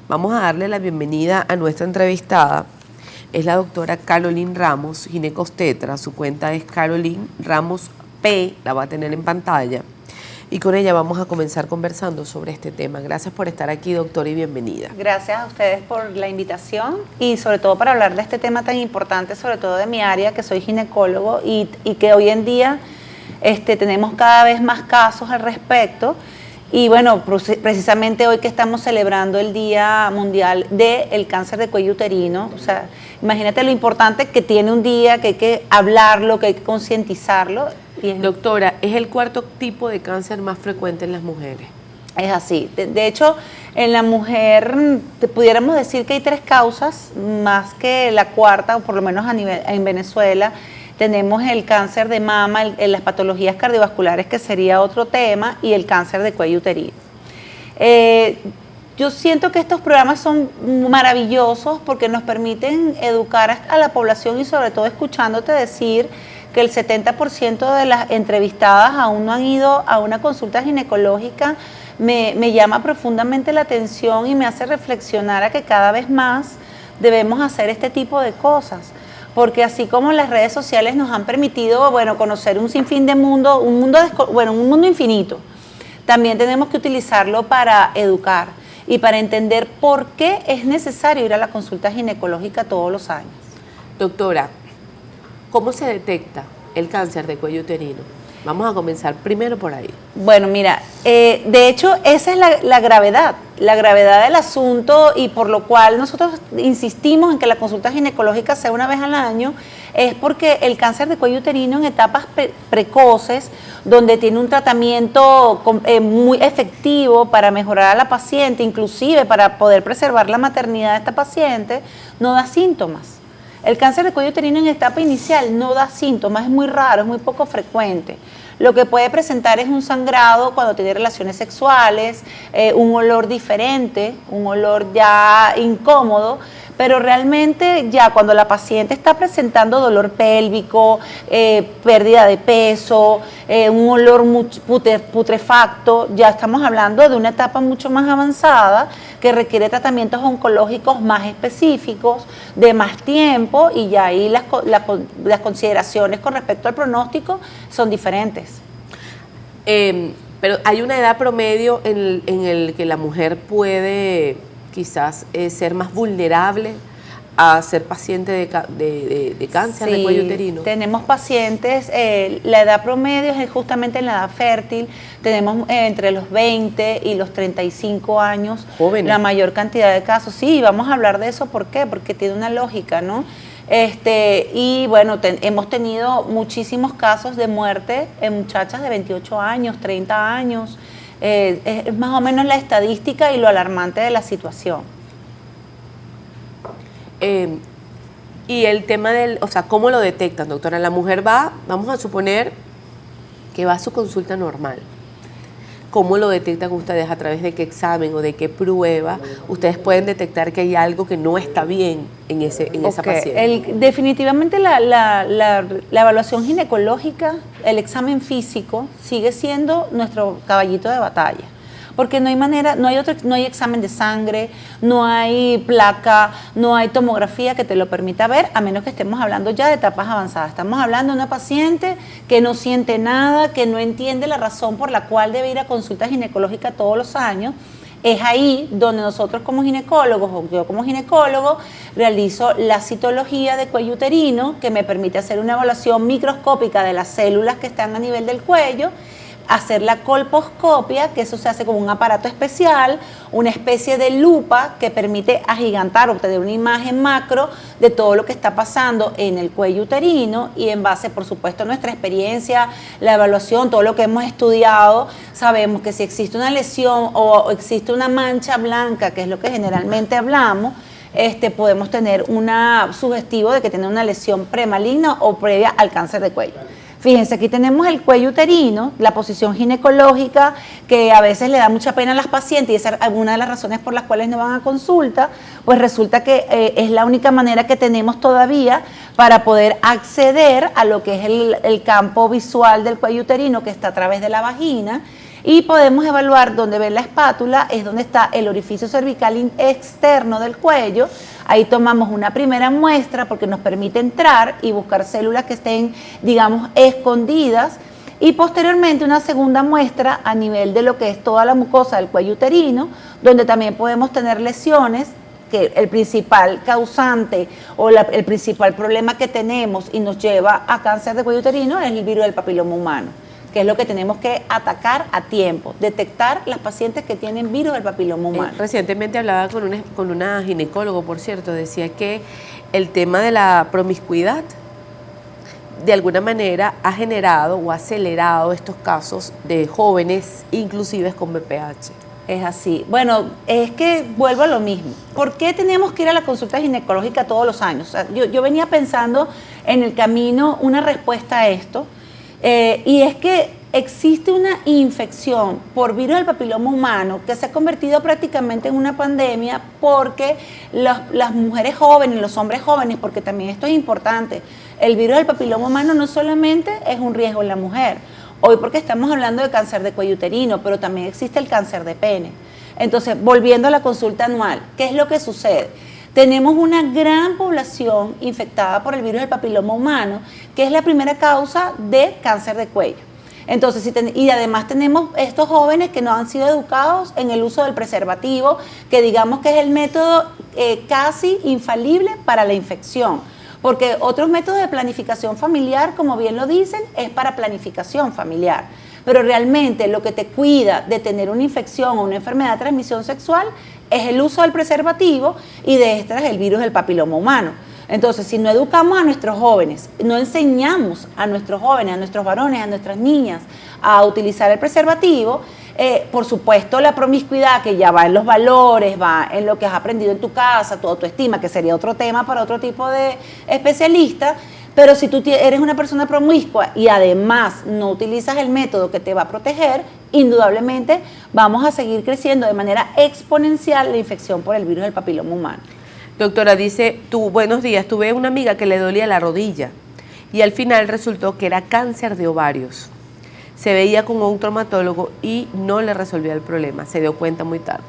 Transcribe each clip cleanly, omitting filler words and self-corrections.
Vamos a darle la bienvenida a nuestra entrevistada. Es la doctora Carolyn Ramos, ginecobstetra. Su cuenta es Carolyn Ramos P, la va a tener en pantalla. Y con ella vamos a comenzar conversando sobre este tema. Gracias por estar aquí, doctora, y bienvenida. Gracias a ustedes por la invitación y sobre todo para hablar de este tema tan importante, sobre todo de mi área, que soy ginecólogo y que hoy en día tenemos cada vez más casos al respecto. Y bueno, precisamente hoy que estamos celebrando el Día Mundial del Cáncer de Cuello Uterino, o sea, imagínate lo importante que tiene un día, que hay que hablarlo, que hay que concientizarlo. Doctora, ¿es el cuarto tipo de cáncer más frecuente en las mujeres? Es así. De hecho, en la mujer pudiéramos decir que hay 3 causas, más que la cuarta, o por lo menos en Venezuela. Tenemos el cáncer de mama, las patologías cardiovasculares, que sería otro tema, y el cáncer de cuello uterino. Yo siento que estos programas son maravillosos porque nos permiten educar a la población y sobre todo escuchándote decir que el 70% de las entrevistadas aún no han ido a una consulta ginecológica, me llama profundamente la atención y me hace reflexionar a que cada vez más debemos hacer este tipo de cosas. Porque así como las redes sociales nos han permitido, bueno, conocer un sinfín de mundo, un mundo infinito, también tenemos que utilizarlo para educar y para entender por qué es necesario ir a la consulta ginecológica todos los años. Doctora, ¿cómo se detecta el cáncer de cuello uterino? Vamos a comenzar primero por ahí. Bueno, mira, de hecho esa es la gravedad del asunto y por lo cual nosotros insistimos en que la consulta ginecológica sea una vez al año, es porque el cáncer de cuello uterino en etapas precoces, donde tiene un tratamiento muy efectivo para mejorar a la paciente, inclusive para poder preservar la maternidad de esta paciente, no da síntomas. El cáncer de cuello uterino en etapa inicial no da síntomas, es muy raro, es muy poco frecuente. Lo que puede presentar es un sangrado cuando tiene relaciones sexuales, un olor diferente, un olor ya incómodo, pero realmente ya cuando la paciente está presentando dolor pélvico, pérdida de peso, un olor putrefacto, ya estamos hablando de una etapa mucho más avanzada que requiere tratamientos oncológicos más específicos, de más tiempo, y ya ahí las consideraciones con respecto al pronóstico son diferentes. Pero hay una edad promedio en el que la mujer puede quizás ser más vulnerable a ser paciente de cáncer de cuello uterino. Tenemos pacientes, la edad promedio es justamente en la edad fértil, tenemos entre los 20 y los 35 años, jóvenes, la mayor cantidad de casos. Sí, vamos a hablar de eso, ¿por qué? Porque tiene una lógica, ¿no? Y bueno, hemos tenido muchísimos casos de muerte en muchachas de 28 años, 30 años, es más o menos la estadística y lo alarmante de la situación. Y el tema o sea, ¿cómo lo detectan, doctora? La mujer va, vamos a suponer que va a su consulta normal. ¿Cómo lo detectan ustedes? ¿A través de qué examen o de qué prueba ustedes pueden detectar que hay algo que no está bien en esa paciente? Definitivamente la evaluación ginecológica, el examen físico, sigue siendo nuestro caballito de batalla. Porque no hay manera, no hay examen de sangre, no hay placa, no hay tomografía que te lo permita ver, a menos que estemos hablando ya de etapas avanzadas. Estamos hablando de una paciente que no siente nada, que no entiende la razón por la cual debe ir a consulta ginecológica todos los años. Es ahí donde nosotros como ginecólogos, o yo como ginecólogo, realizo la citología de cuello uterino, que me permite hacer una evaluación microscópica de las células que están a nivel del cuello, hacer la colposcopia, que eso se hace con un aparato especial, una especie de lupa que permite agigantar, obtener una imagen macro de todo lo que está pasando en el cuello uterino, y en base, por supuesto, a nuestra experiencia, la evaluación, todo lo que hemos estudiado, sabemos que si existe una lesión o existe una mancha blanca, que es lo que generalmente hablamos, podemos tener una sugestivo de que tiene una lesión premaligna o previa al cáncer de cuello. Fíjense, aquí tenemos el cuello uterino, la posición ginecológica, que a veces le da mucha pena a las pacientes, y esa es una de las razones por las cuales no van a consulta, pues resulta que es la única manera que tenemos todavía para poder acceder a lo que es el campo visual del cuello uterino que está a través de la vagina. Y podemos evaluar donde ven la espátula, es donde está el orificio cervical externo del cuello. Ahí tomamos una primera muestra porque nos permite entrar y buscar células que estén, digamos, escondidas. Y posteriormente una segunda muestra a nivel de lo que es toda la mucosa del cuello uterino, donde también podemos tener lesiones, que el principal causante o el principal problema que tenemos y nos lleva a cáncer de cuello uterino es el virus del papiloma humano, que es lo que tenemos que atacar a tiempo, detectar las pacientes que tienen virus del papiloma humano. Recientemente hablaba con una ginecólogo, por cierto, decía que el tema de la promiscuidad de alguna manera ha generado o acelerado estos casos de jóvenes, inclusive con BPH. Es así. Bueno, es que vuelvo a lo mismo. ¿Por qué tenemos que ir a la consulta ginecológica todos los años? O sea, yo venía pensando en el camino una respuesta a esto, y es que existe una infección por virus del papiloma humano que se ha convertido prácticamente en una pandemia porque las mujeres jóvenes, los hombres jóvenes, porque también esto es importante, el virus del papiloma humano no solamente es un riesgo en la mujer, hoy porque estamos hablando de cáncer de cuello uterino, pero también existe el cáncer de pene. Entonces, volviendo a la consulta anual, ¿qué es lo que sucede? Tenemos una gran población infectada por el virus del papiloma humano, que es la primera causa de cáncer de cuello. Entonces, y además tenemos estos jóvenes que no han sido educados en el uso del preservativo, que digamos que es el método casi infalible para la infección. Porque otros métodos de planificación familiar, como bien lo dicen, es para planificación familiar. Pero realmente lo que te cuida de tener una infección o una enfermedad de transmisión sexual es el uso del preservativo, y de estas el virus del papiloma humano. Entonces, si no educamos a nuestros jóvenes, no enseñamos a nuestros jóvenes, a nuestros varones, a nuestras niñas a utilizar el preservativo, por supuesto la promiscuidad, que ya va en los valores, va en lo que has aprendido en tu casa, tu autoestima, que sería otro tema para otro tipo de especialista. Pero si tú eres una persona promiscua y además no utilizas el método que te va a proteger, indudablemente vamos a seguir creciendo de manera exponencial la infección por el virus del papiloma humano. Doctora, dice, buenos días, tuve una amiga que le dolía la rodilla y al final resultó que era cáncer de ovarios. Se veía con un traumatólogo y no le resolvía el problema, se dio cuenta muy tarde.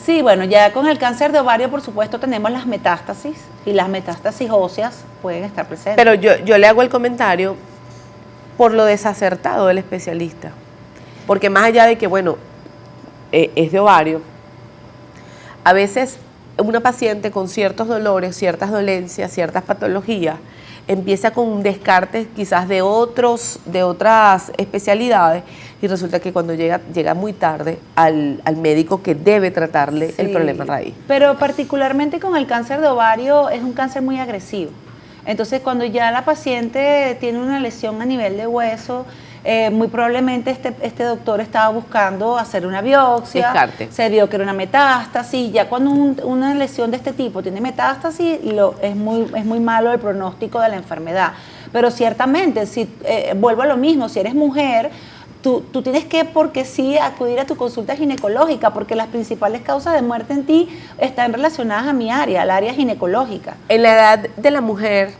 Sí, bueno, ya con el cáncer de ovario, por supuesto, tenemos las metástasis, y las metástasis óseas pueden estar presentes. Pero yo le hago el comentario por lo desacertado del especialista, porque más allá de que, bueno, es de ovario, a veces una paciente con ciertos dolores, ciertas dolencias, ciertas patologías, empieza con un descarte quizás de otras especialidades, y resulta que cuando llega muy tarde al médico que debe tratarle el problema raíz. Pero particularmente con el cáncer de ovario es un cáncer muy agresivo. Entonces, cuando ya la paciente tiene una lesión a nivel de hueso, muy probablemente este doctor estaba buscando hacer una biopsia, descarte. Se vio que era una metástasis. Ya cuando una lesión de este tipo tiene metástasis, es muy malo el pronóstico de la enfermedad. Pero ciertamente, vuelvo a lo mismo, si eres mujer, tú tienes que, porque sí, acudir a tu consulta ginecológica, porque las principales causas de muerte en ti están relacionadas a mi área, al área ginecológica. En la edad de la mujer,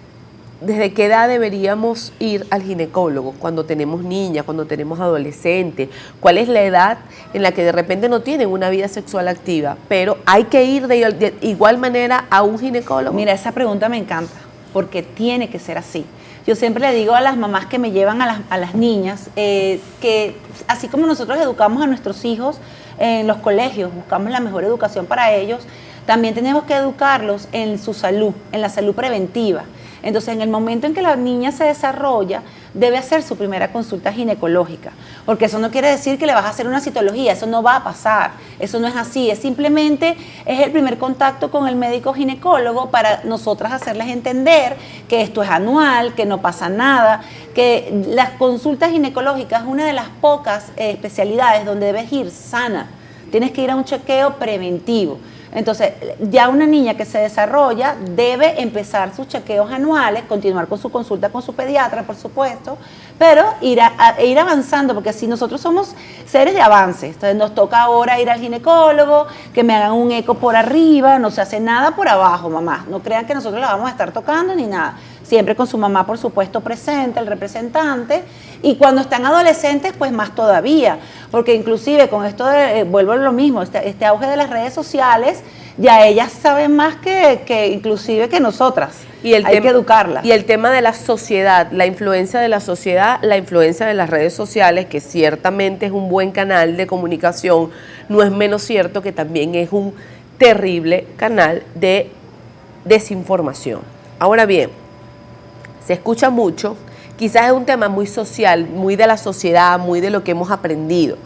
¿desde qué edad deberíamos ir al ginecólogo? Cuando tenemos niñas, cuando tenemos adolescentes. ¿Cuál es la edad en la que de repente no tienen una vida sexual activa, pero hay que ir de igual manera a un ginecólogo? Mira, esa pregunta me encanta, porque tiene que ser así. Yo siempre le digo a las mamás que me llevan a las niñas, que así como nosotros educamos a nuestros hijos en los colegios, buscamos la mejor educación para ellos, también tenemos que educarlos en su salud, en la salud preventiva. Entonces, en el momento en que la niña se desarrolla, debe hacer su primera consulta ginecológica, porque eso no quiere decir que le vas a hacer una citología, eso no va a pasar, eso no es así, es el primer contacto con el médico ginecólogo para nosotras hacerles entender que esto es anual, que no pasa nada, que las consultas ginecológicas es una de las pocas especialidades donde debes ir sana, tienes que ir a un chequeo preventivo. Entonces, ya una niña que se desarrolla debe empezar sus chequeos anuales, continuar con su consulta con su pediatra, por supuesto, pero ir avanzando, porque si nosotros somos seres de avance, entonces nos toca ahora ir al ginecólogo, que me hagan un eco por arriba, no se hace nada por abajo, mamá, no crean que nosotros la vamos a estar tocando ni nada, siempre con su mamá, por supuesto, presente, el representante, y cuando están adolescentes, pues más todavía, porque inclusive con esto de, vuelvo a lo mismo, este auge de las redes sociales, ya ellas saben más que inclusive que nosotras. Y hay que educarlas. Y el tema de la sociedad, la influencia de la sociedad, la influencia de las redes sociales, que ciertamente es un buen canal de comunicación, no es menos cierto que también es un terrible canal de desinformación. Ahora bien, se escucha mucho, quizás es un tema muy social, muy de la sociedad, muy de lo que hemos aprendido.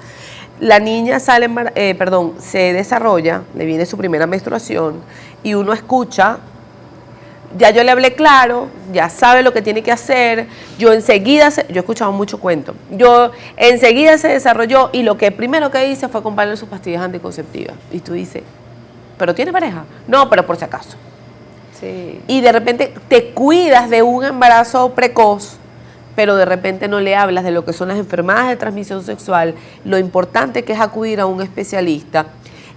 La niña se desarrolla, le viene su primera menstruación y uno escucha, ya yo le hablé claro, ya sabe lo que tiene que hacer, yo he escuchado mucho cuento, enseguida se desarrolló y lo que primero que hice fue comprarle sus pastillas anticonceptivas. Y tú dices, ¿pero tiene pareja? No, pero por si acaso. Sí. Y de repente te cuidas de un embarazo precoz, pero de repente no le hablas de lo que son las enfermedades de transmisión sexual, lo importante que es acudir a un especialista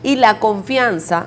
y la confianza,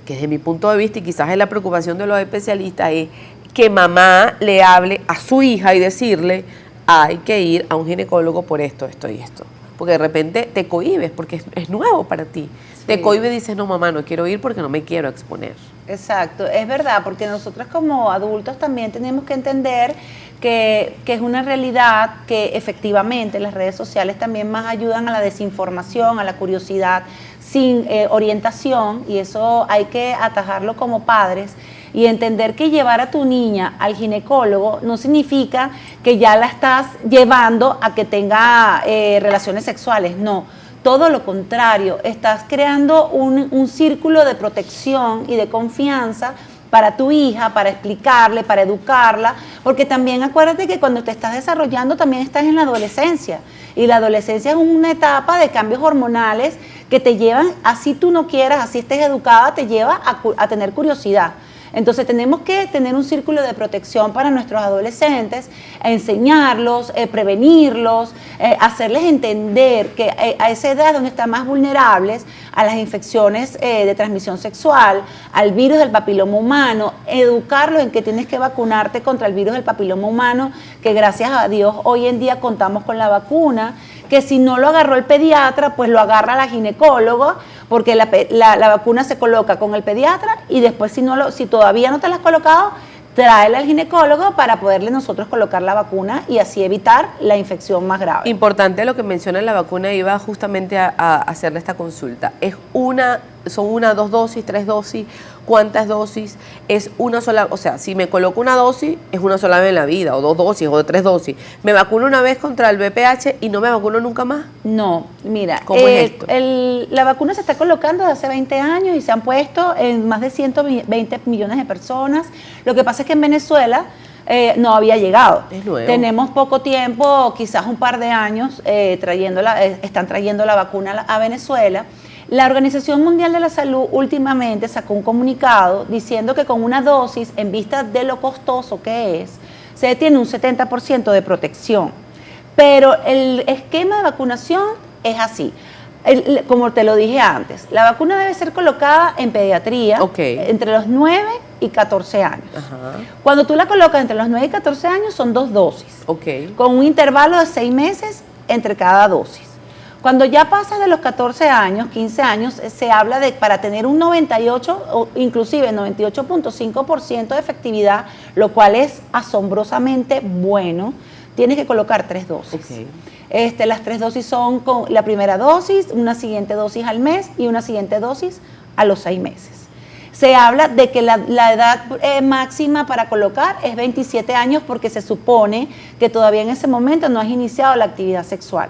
que desde mi punto de vista y quizás es la preocupación de los especialistas, es que mamá le hable a su hija y decirle, hay que ir a un ginecólogo por esto, esto y esto. Porque de repente te cohibes, porque es nuevo para ti. Sí. Te cohibes y dices, no mamá, no quiero ir porque no me quiero exponer. Exacto, es verdad, porque nosotros como adultos también tenemos que entender que es una realidad que efectivamente las redes sociales también más ayudan a la desinformación, a la curiosidad sin orientación, y eso hay que atajarlo como padres y entender que llevar a tu niña al ginecólogo no significa que ya la estás llevando a que tenga relaciones sexuales, no. Todo lo contrario, estás creando un círculo de protección y de confianza para tu hija, para explicarle, para educarla, porque también acuérdate que cuando te estás desarrollando también estás en la adolescencia, y la adolescencia es una etapa de cambios hormonales que te llevan, así tú no quieras, así estés educada, te lleva a tener curiosidad. Entonces tenemos que tener un círculo de protección para nuestros adolescentes, enseñarlos, prevenirlos, hacerles entender que a esa edad donde están más vulnerables a las infecciones de transmisión sexual, al virus del papiloma humano, educarlos en que tienes que vacunarte contra el virus del papiloma humano, que gracias a Dios hoy en día contamos con la vacuna, que si no lo agarró el pediatra, pues lo agarra la ginecóloga, porque la vacuna se coloca con el pediatra y después si todavía no te la has colocado, tráela al ginecólogo para poderle nosotros colocar la vacuna y así evitar la infección más grave. Importante lo que menciona la vacuna, iba justamente a hacerle esta consulta. ¿Son una, 2 dosis, 3 dosis? ¿Cuántas dosis? Es una sola, o sea, si me coloco una dosis, es una sola vez en la vida, o 2 dosis, o 3 dosis. ¿Me vacuno una vez contra el VPH y no me vacuno nunca más? No, mira, ¿cómo es esto? La vacuna se está colocando desde hace 20 años y se han puesto en más de 120 millones de personas. Lo que pasa es que en Venezuela no había llegado. Es nuevo. Tenemos poco tiempo, quizás un par de años, están trayendo la vacuna a Venezuela. La Organización Mundial de la Salud últimamente sacó un comunicado diciendo que con una dosis, en vista de lo costoso que es, se tiene un 70% de protección. Pero el esquema de vacunación es así. Como te lo dije antes, la vacuna debe ser colocada en pediatría entre los 9 y 14 años. Ajá. Cuando tú la colocas entre los 9 y 14 años son 2 dosis, con un intervalo de 6 meses entre cada dosis. Cuando ya pasas de los 14 años, 15 años, se habla de para tener un 98 o inclusive 98.5% de efectividad, lo cual es asombrosamente bueno, tienes que colocar 3 dosis. Las 3 dosis son con la primera dosis, una siguiente dosis al mes y una siguiente dosis a los 6 meses. Se habla de que la edad máxima para colocar es 27 años porque se supone que todavía en ese momento no has iniciado la actividad sexual.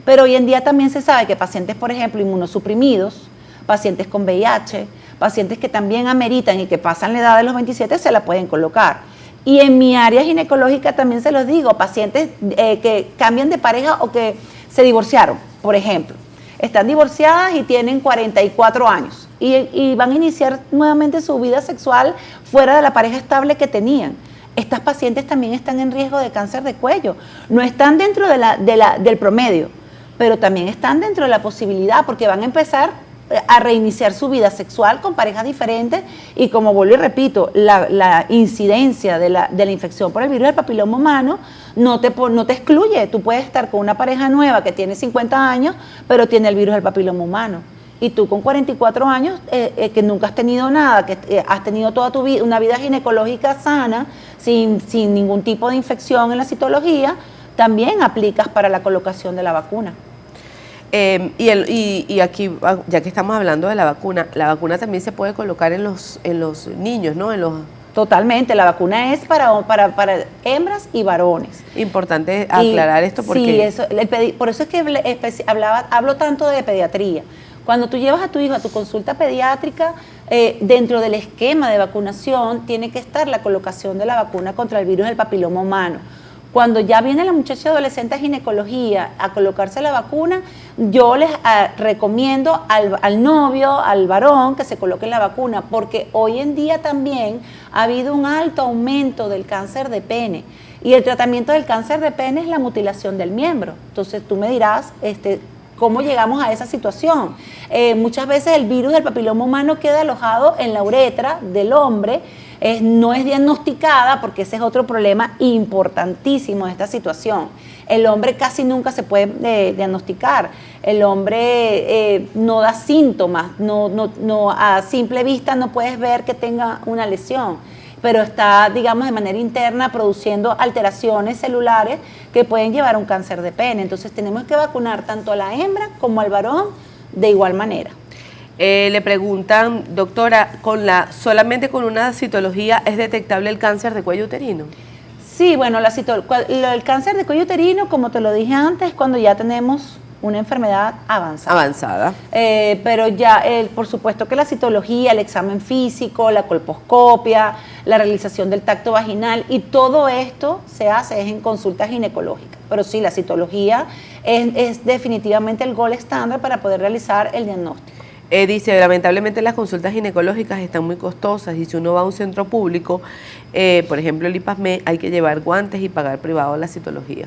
Pero hoy en día también se sabe que pacientes, por ejemplo, inmunosuprimidos, pacientes con VIH, pacientes que también ameritan y que pasan la edad de los 27 se la pueden colocar. Y en mi área ginecológica también se los digo, pacientes que cambian de pareja o que se divorciaron, por ejemplo. Están divorciadas y tienen 44 años y van a iniciar nuevamente su vida sexual fuera de la pareja estable que tenían. Estas pacientes también están en riesgo de cáncer de cuello. No están dentro del promedio, pero también están dentro de la posibilidad porque van a empezar a reiniciar su vida sexual con parejas diferentes y como vuelvo y repito, la incidencia de la infección por el virus del papiloma humano no te excluye. Tú puedes estar con una pareja nueva que tiene 50 años, pero tiene el virus del papiloma humano. Y tú con 44 años, que nunca has tenido nada, que has tenido toda tu vida, una vida ginecológica sana, sin ningún tipo de infección en la citología, también aplicas para la colocación de la vacuna. Y aquí, ya que estamos hablando de la vacuna también se puede colocar en los niños, ¿no? Totalmente, la vacuna es para hembras y varones. Importante aclarar esto porque... Sí, por eso es que hablo tanto de pediatría. Cuando tú llevas a tu hijo a tu consulta pediátrica, dentro del esquema de vacunación tiene que estar la colocación de la vacuna contra el virus del papiloma humano. Cuando ya viene la muchacha adolescente a ginecología a colocarse la vacuna, yo les recomiendo al novio, al varón, que se coloquen la vacuna, porque hoy en día también ha habido un alto aumento del cáncer de pene. Y el tratamiento del cáncer de pene es la mutilación del miembro. Entonces tú me dirás, ¿cómo llegamos a esa situación? Muchas veces el virus del papiloma humano queda alojado en la uretra del hombre, no es diagnosticada porque ese es otro problema importantísimo de esta situación. El hombre casi nunca se puede diagnosticar. El hombre no da síntomas, a simple vista no puedes ver que tenga una lesión, pero está, digamos, de manera interna produciendo alteraciones celulares que pueden llevar a un cáncer de pene. Entonces tenemos que vacunar tanto a la hembra como al varón de igual manera. Le preguntan, doctora, ¿solamente con una citología es detectable el cáncer de cuello uterino? Sí, bueno, el cáncer de cuello uterino, como te lo dije antes, es cuando ya tenemos una enfermedad avanzada. Pero ya, por supuesto que la citología, el examen físico, la colposcopia, la realización del tacto vaginal y todo esto se hace en consulta ginecológica. Pero sí, la citología es definitivamente el gold estándar para poder realizar el diagnóstico. Dice, lamentablemente las consultas ginecológicas están muy costosas y si uno va a un centro público, por ejemplo el IPASME, hay que llevar guantes y pagar privado la citología.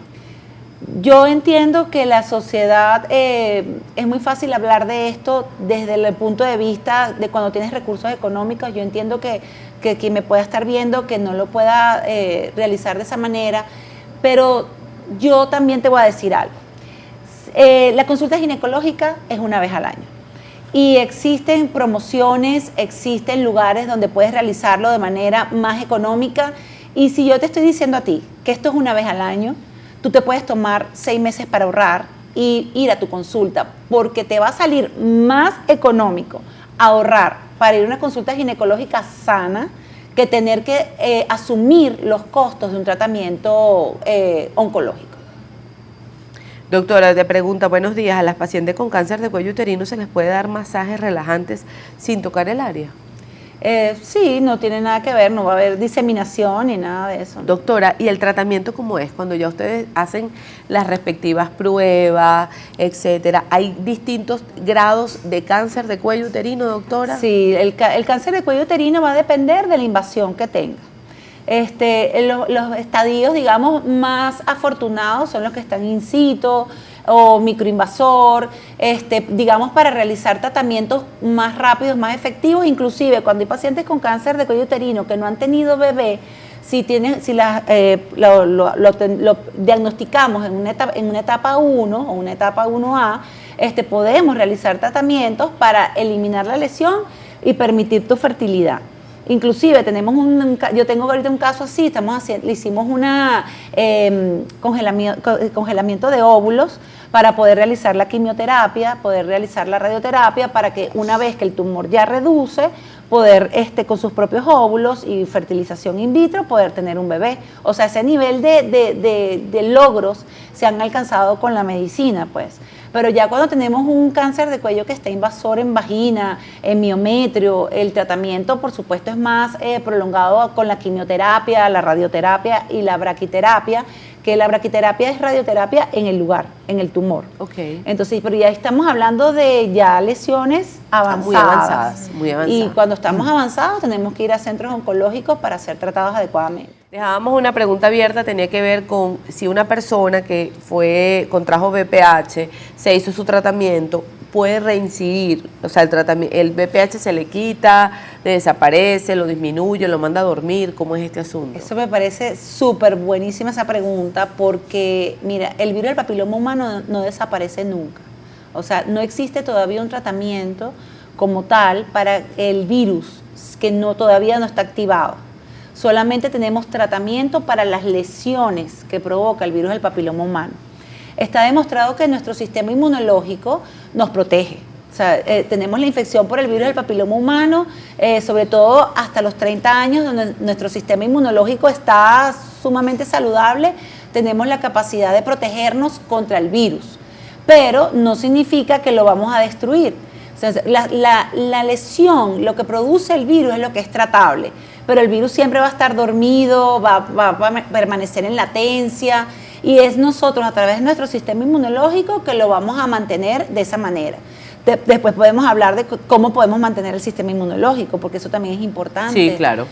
Yo entiendo que la sociedad, es muy fácil hablar de esto desde el punto de vista de cuando tienes recursos económicos. Yo entiendo que quien me pueda estar viendo, que no lo pueda realizar de esa manera, pero yo también te voy a decir algo. La consulta ginecológica es una vez al año. Y existen promociones, existen lugares donde puedes realizarlo de manera más económica. Y si yo te estoy diciendo a ti que esto es una vez al año, tú te puedes tomar 6 meses para ahorrar y ir a tu consulta, porque te va a salir más económico ahorrar para ir a una consulta ginecológica sana que tener que asumir los costos de un tratamiento oncológico. Doctora, te pregunta, buenos días, ¿a las pacientes con cáncer de cuello uterino se les puede dar masajes relajantes sin tocar el área? Sí, no tiene nada que ver, no va a haber diseminación ni nada de eso. Doctora, ¿y el tratamiento cómo es? Cuando ya ustedes hacen las respectivas pruebas, etcétera, ¿hay distintos grados de cáncer de cuello uterino, doctora? Sí, el cáncer de cuello uterino va a depender de la invasión que tenga. Los estadios, digamos, más afortunados son los que están in situ o microinvasor, digamos, para realizar tratamientos más rápidos, más efectivos. Inclusive cuando hay pacientes con cáncer de cuello uterino que no han tenido bebé, lo diagnosticamos en una etapa 1 o una etapa 1A, podemos realizar tratamientos para eliminar la lesión y permitir tu fertilidad. Inclusive yo tengo ahorita un caso así, le hicimos una congelamiento de óvulos para poder realizar la quimioterapia, poder realizar la radioterapia, para que una vez que el tumor ya reduce, poder con sus propios óvulos y fertilización in vitro, poder tener un bebé. O sea, ese nivel de logros se han alcanzado con la medicina, pues. Pero ya cuando tenemos un cáncer de cuello que está invasor en vagina, en miometrio, el tratamiento, por supuesto, es más prolongado con la quimioterapia, la radioterapia y la braquiterapia, que la braquiterapia es radioterapia en el lugar, en el tumor. Okay. Entonces, pero ya estamos hablando de ya lesiones avanzadas. Muy avanzadas. Y cuando estamos avanzados tenemos que ir a centros oncológicos para ser tratados adecuadamente. Dejábamos una pregunta abierta, tenía que ver con si una persona que contrajo VPH, se hizo su tratamiento, puede reincidir? O sea, el BPH se le quita, le desaparece, lo disminuye, lo manda a dormir. ¿Cómo es este asunto? Eso me parece súper buenísima esa pregunta porque, mira, el virus del papiloma humano no desaparece nunca. O sea, no existe todavía un tratamiento como tal para el virus que todavía no está activado. Solamente tenemos tratamiento para las lesiones que provoca el virus del papiloma humano. Está demostrado que nuestro sistema inmunológico nos protege. O sea, tenemos la infección por el virus del papiloma humano, sobre todo hasta los 30 años, donde nuestro sistema inmunológico está sumamente saludable, tenemos la capacidad de protegernos contra el virus, pero no significa que lo vamos a destruir. O sea, la lesión, lo que produce el virus es lo que es tratable, pero el virus siempre va a estar dormido, va a permanecer en latencia, y es nosotros a través de nuestro sistema inmunológico que lo vamos a mantener de esa manera. Después podemos hablar de cómo podemos mantener el sistema inmunológico, porque eso también es importante. Sí, claro.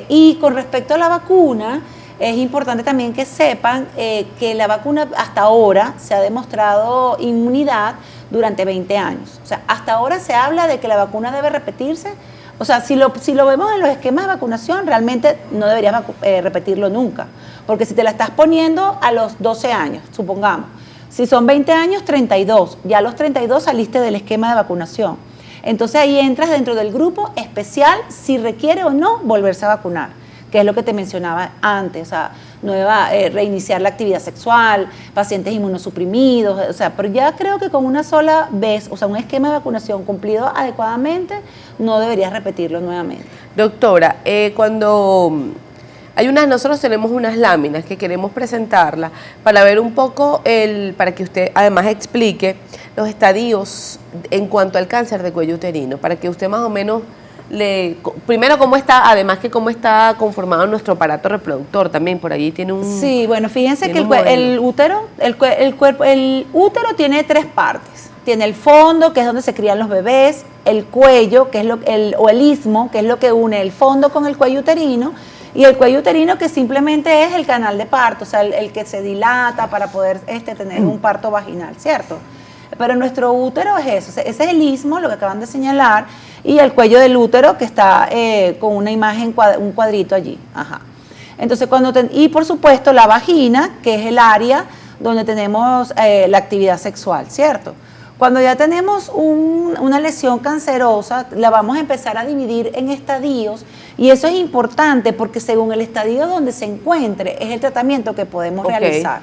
Y con respecto a la vacuna, es importante también que sepan que la vacuna hasta ahora se ha demostrado inmunidad durante 20 años. O sea, hasta ahora se habla de que la vacuna debe repetirse. O sea, si lo vemos en los esquemas de vacunación, realmente no deberías repetirlo nunca. Porque si te la estás poniendo a los 12 años, supongamos, si son 20 años, 32. Ya a los 32 saliste del esquema de vacunación. Entonces ahí entras dentro del grupo especial si requiere o no volverse a vacunar, que es lo que te mencionaba antes, o sea, reiniciar la actividad sexual, pacientes inmunosuprimidos, o sea, pero ya creo que con una sola vez, o sea, un esquema de vacunación cumplido adecuadamente, no deberías repetirlo nuevamente. Doctora, nosotros tenemos unas láminas que queremos presentarlas para ver un poco, para que usted además explique los estadios en cuanto al cáncer de cuello uterino, para que usted más o menos primero cómo está conformado nuestro aparato reproductor también, por allí tiene un... Sí, bueno, fíjense que el útero tiene 3 partes. Tiene el fondo, que es donde se crían los bebés, el cuello, que es o el istmo, que es lo que une el fondo con el cuello uterino, y el cuello uterino, que simplemente es el canal de parto, o sea, el que se dilata para poder tener un parto vaginal, ¿cierto? Pero nuestro útero es eso, ese es el istmo, lo que acaban de señalar, y el cuello del útero, que está con una imagen, un cuadrito allí. Ajá. Entonces, y por supuesto la vagina, que es el área donde tenemos la actividad sexual, ¿cierto? Cuando ya tenemos una lesión cancerosa, la vamos a empezar a dividir en estadios, y eso es importante porque según el estadio donde se encuentre es el tratamiento que podemos realizar.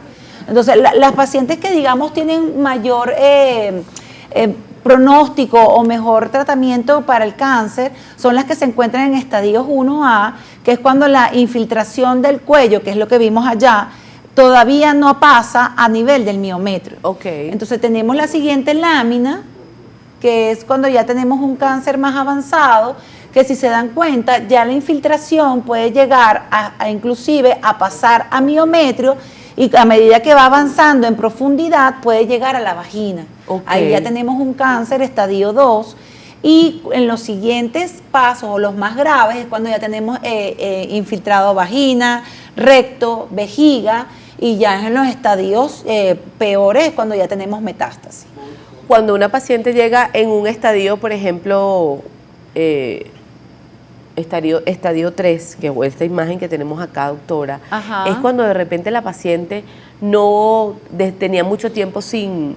Entonces, las pacientes que, digamos, tienen mayor pronóstico o mejor tratamiento para el cáncer son las que se encuentran en estadios 1A, que es cuando la infiltración del cuello, que es lo que vimos allá, todavía no pasa a nivel del miometrio. Entonces tenemos la siguiente lámina, que es cuando ya tenemos un cáncer más avanzado, que si se dan cuenta, ya la infiltración puede llegar inclusive a pasar a miometrio, y a medida que va avanzando en profundidad puede llegar a la vagina. Ahí ya tenemos un cáncer estadio 2, y en los siguientes pasos, o los más graves, es cuando ya tenemos infiltrado vagina, recto, vejiga, y ya en los estadios peores, cuando ya tenemos metástasis. Cuando una paciente llega en un estadio, por ejemplo, estadio 3, que es esta imagen que tenemos acá, doctora, es cuando de repente la paciente tenía mucho tiempo sin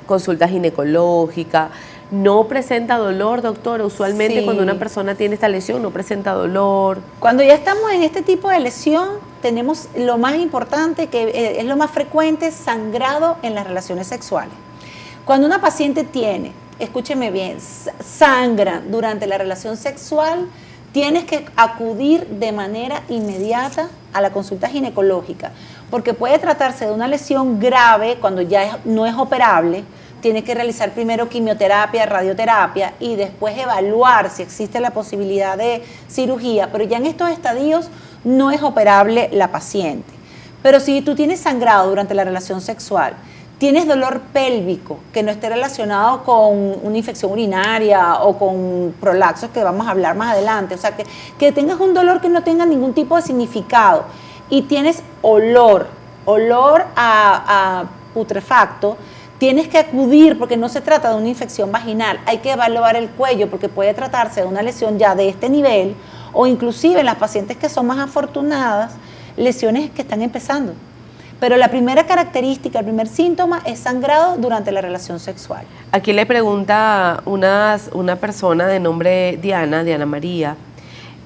consulta ginecológica, no presenta dolor, doctora. Usualmente cuando una persona tiene esta lesión no presenta dolor. Cuando ya estamos en este tipo de lesión, tenemos lo más importante, que es lo más frecuente, sangrado en las relaciones sexuales. Cuando una paciente tiene, escúcheme bien, sangra durante la relación sexual, tienes que acudir de manera inmediata a la consulta ginecológica, porque puede tratarse de una lesión grave cuando ya no es operable. Tiene que realizar primero quimioterapia, radioterapia, y después evaluar si existe la posibilidad de cirugía, pero ya en estos estadios no es operable la paciente. Pero si tú tienes sangrado durante la relación sexual, tienes dolor pélvico que no esté relacionado con una infección urinaria o con prolaxos, que vamos a hablar más adelante, o sea, que tengas un dolor que no tenga ningún tipo de significado, y tienes olor a putrefacto, tienes que acudir porque no se trata de una infección vaginal, hay que evaluar el cuello porque puede tratarse de una lesión ya de este nivel o inclusive en las pacientes que son más afortunadas, lesiones que están empezando. Pero la primera característica, el primer síntoma es sangrado durante la relación sexual. Aquí le pregunta una persona de nombre Diana María,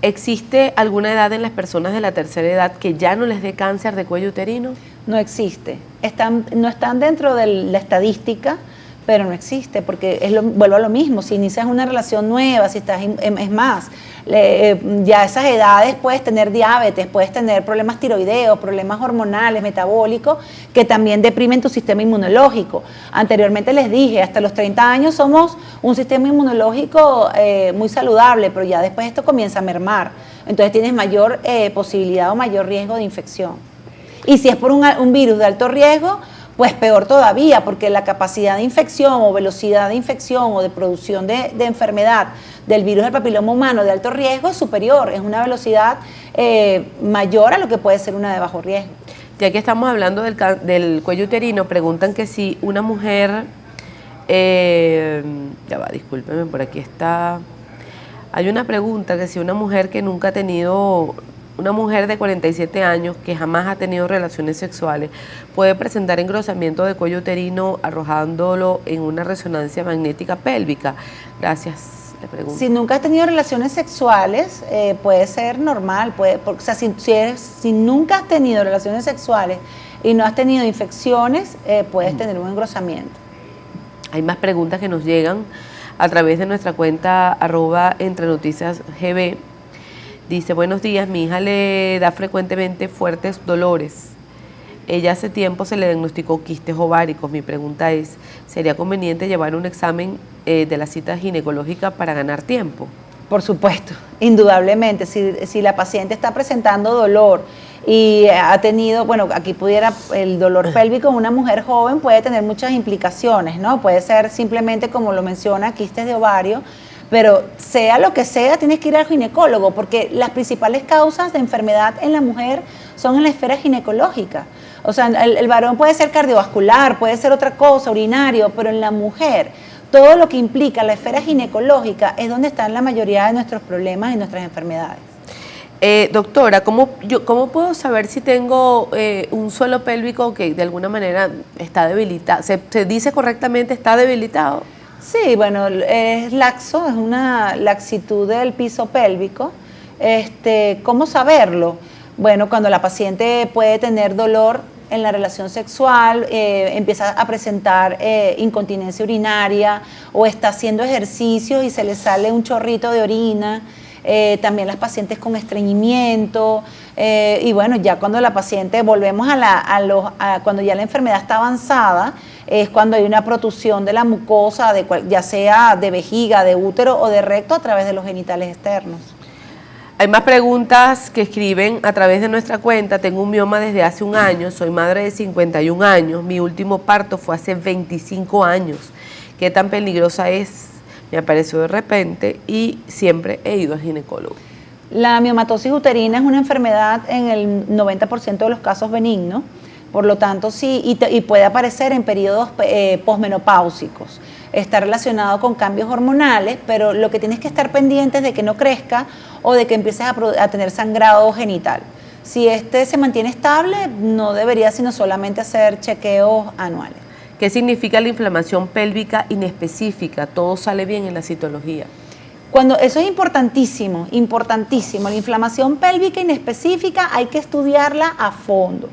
¿existe alguna edad en las personas de la tercera edad que ya no les dé cáncer de cuello uterino? No existe. No están dentro de la estadística, pero no existe, porque vuelvo a lo mismo, si inicias una relación nueva, si estás, es más, ya a esas edades puedes tener diabetes, puedes tener problemas tiroideos, problemas hormonales, metabólicos, que también deprimen tu sistema inmunológico. Anteriormente les dije, hasta los 30 años somos un sistema inmunológico muy saludable, pero ya después esto comienza a mermar. Entonces tienes mayor posibilidad o mayor riesgo de infección. Y si es por un virus de alto riesgo, pues peor todavía, porque la capacidad de infección o velocidad de infección o de producción de enfermedad del virus del papiloma humano de alto riesgo es superior, es una velocidad mayor a lo que puede ser una de bajo riesgo. Ya que estamos hablando del cuello uterino, preguntan que si una mujer, ya va, discúlpeme, por aquí está, hay una pregunta que si una mujer que nunca ha tenido, una mujer de 47 años que jamás ha tenido relaciones sexuales puede presentar engrosamiento de cuello uterino arrojándolo en una resonancia magnética pélvica. Gracias, le pregunto. Si nunca has tenido relaciones sexuales, puede ser normal. O sea, si nunca has tenido relaciones sexuales y no has tenido infecciones, puedes tener un engrosamiento. Hay más preguntas que nos llegan a través de nuestra cuenta @entrenoticiasgb. Dice, buenos días, mi hija le da frecuentemente fuertes dolores. Ella hace tiempo se le diagnosticó quistes ováricos. Mi pregunta es, ¿sería conveniente llevar un examen de la cita ginecológica para ganar tiempo? Por supuesto, indudablemente. Si la paciente está presentando dolor y ha tenido, bueno, aquí pudiera, el dolor pélvico en una mujer joven puede tener muchas implicaciones, ¿no? Puede ser simplemente, como lo menciona, quistes de ovario, pero sea lo que sea, tienes que ir al ginecólogo, porque las principales causas de enfermedad en la mujer son en la esfera ginecológica. O sea, el varón puede ser cardiovascular, puede ser otra cosa, urinario, pero en la mujer, todo lo que implica la esfera ginecológica es donde están la mayoría de nuestros problemas y nuestras enfermedades. Doctora, ¿cómo puedo saber si tengo un suelo pélvico que de alguna manera está debilitado? ¿Se dice correctamente está debilitado? Sí, bueno, es laxo, es una laxitud del piso pélvico. ¿Cómo saberlo? Bueno, cuando la paciente puede tener dolor en la relación sexual, empieza a presentar incontinencia urinaria o está haciendo ejercicios y se le sale un chorrito de orina. También las pacientes con estreñimiento y bueno, ya cuando la paciente, volvemos cuando ya la enfermedad está avanzada, es cuando hay una protusión de la mucosa, ya sea de vejiga, de útero o de recto a través de los genitales externos. Hay más preguntas que escriben a través de nuestra cuenta. Tengo un mioma desde hace un año, soy madre de 51 años, mi último parto fue hace 25 años. ¿Qué tan peligrosa es? Me apareció de repente y siempre he ido al ginecólogo. La miomatosis uterina es una enfermedad en el 90% de los casos benigno, por lo tanto sí, y puede aparecer en periodos posmenopáusicos. Está relacionado con cambios hormonales, pero lo que tienes que estar pendiente es de que no crezca o de que empieces a tener sangrado genital. Si se mantiene estable, no debería sino solamente hacer chequeos anuales. ¿Qué significa la inflamación pélvica inespecífica? Todo sale bien en la citología. Eso es importantísimo, importantísimo. La inflamación pélvica inespecífica hay que estudiarla a fondo,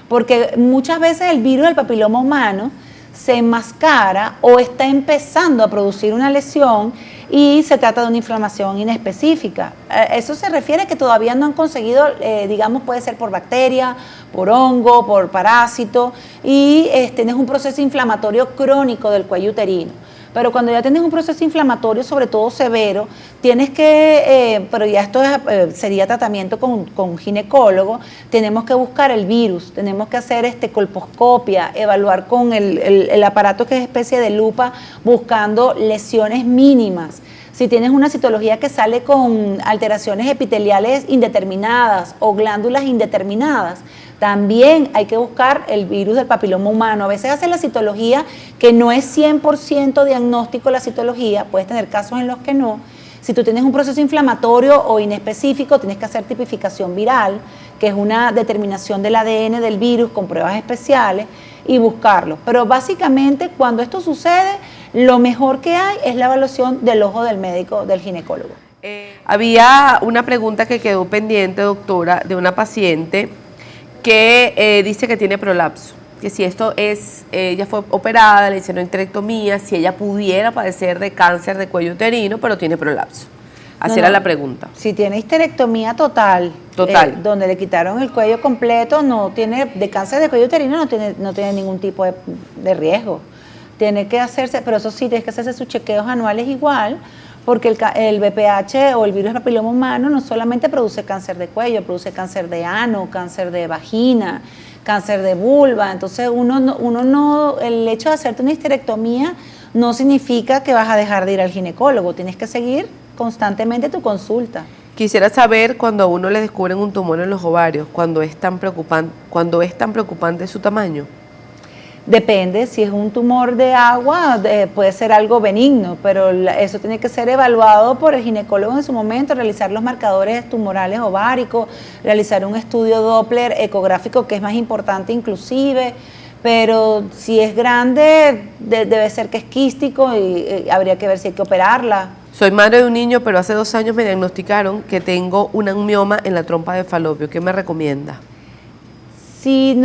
porque muchas veces el virus del papiloma humano se enmascara o está empezando a producir una lesión y se trata de una inflamación inespecífica. Eso se refiere a que todavía no han conseguido, digamos, puede ser por bacteria, por hongo, por parásito, y tienes un proceso inflamatorio crónico del cuello uterino. Pero cuando ya tienes un proceso inflamatorio, sobre todo severo, tienes que, pero ya esto sería tratamiento con ginecólogo, tenemos que buscar el virus, tenemos que hacer colposcopia, evaluar con el aparato que es especie de lupa, buscando lesiones mínimas. Si tienes una citología que sale con alteraciones epiteliales indeterminadas o glándulas indeterminadas, también hay que buscar el virus del papiloma humano. A veces hacen la citología que no es 100% diagnóstico la citología, puedes tener casos en los que no. Si tú tienes un proceso inflamatorio o inespecífico, tienes que hacer tipificación viral, que es una determinación del ADN del virus con pruebas especiales y buscarlo. Pero básicamente cuando esto sucede, lo mejor que hay es la evaluación del ojo del médico, del ginecólogo. Había una pregunta que quedó pendiente, doctora, de una paciente que dice que tiene prolapso, que si esto es, ella fue operada, le hicieron histerectomía, si ella pudiera padecer de cáncer de cuello uterino, pero tiene prolapso. Así era la pregunta. Si tiene histerectomía total, donde le quitaron el cuello completo, no tiene, de cáncer de cuello uterino no tiene ningún tipo de riesgo. Tiene que hacerse, pero eso sí, tienes que hacerse sus chequeos anuales igual, porque el VPH o el virus del papiloma humano no solamente produce cáncer de cuello, produce cáncer de ano, cáncer de vagina, cáncer de vulva. Entonces el hecho de hacerte una histerectomía no significa que vas a dejar de ir al ginecólogo, tienes que seguir constantemente tu consulta. Quisiera saber cuando a uno le descubren un tumor en los ovarios, cuando es tan preocupante su tamaño. Depende, si es un tumor de agua puede ser algo benigno, pero eso tiene que ser evaluado por el ginecólogo en su momento, realizar los marcadores tumorales ováricos, realizar un estudio Doppler ecográfico que es más importante inclusive, pero si es grande debe ser que es quístico y habría que ver si hay que operarla. Soy madre de un niño, pero hace 2 años me diagnosticaron que tengo un mioma en la trompa de falopio. ¿Qué me recomienda? Si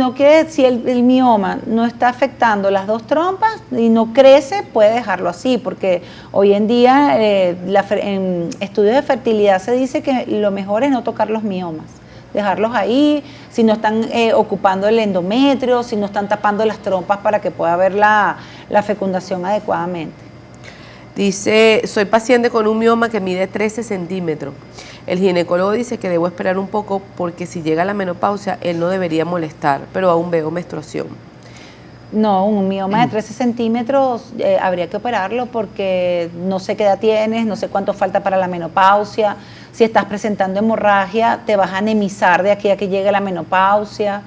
el mioma no está afectando las 2 trompas y no crece, puede dejarlo así, porque hoy en día en estudios de fertilidad se dice que lo mejor es no tocar los miomas, dejarlos ahí, si no están ocupando el endometrio, si no están tapando las trompas para que pueda haber la fecundación adecuadamente. Dice, soy paciente con un mioma que mide 13 centímetros. El ginecólogo dice que debo esperar un poco porque si llega la menopausia, él no debería molestar, pero aún veo menstruación. No, un mioma de 13 centímetros habría que operarlo porque no sé qué edad tienes, no sé cuánto falta para la menopausia. Si estás presentando hemorragia, te vas a anemizar de aquí a que llegue la menopausia.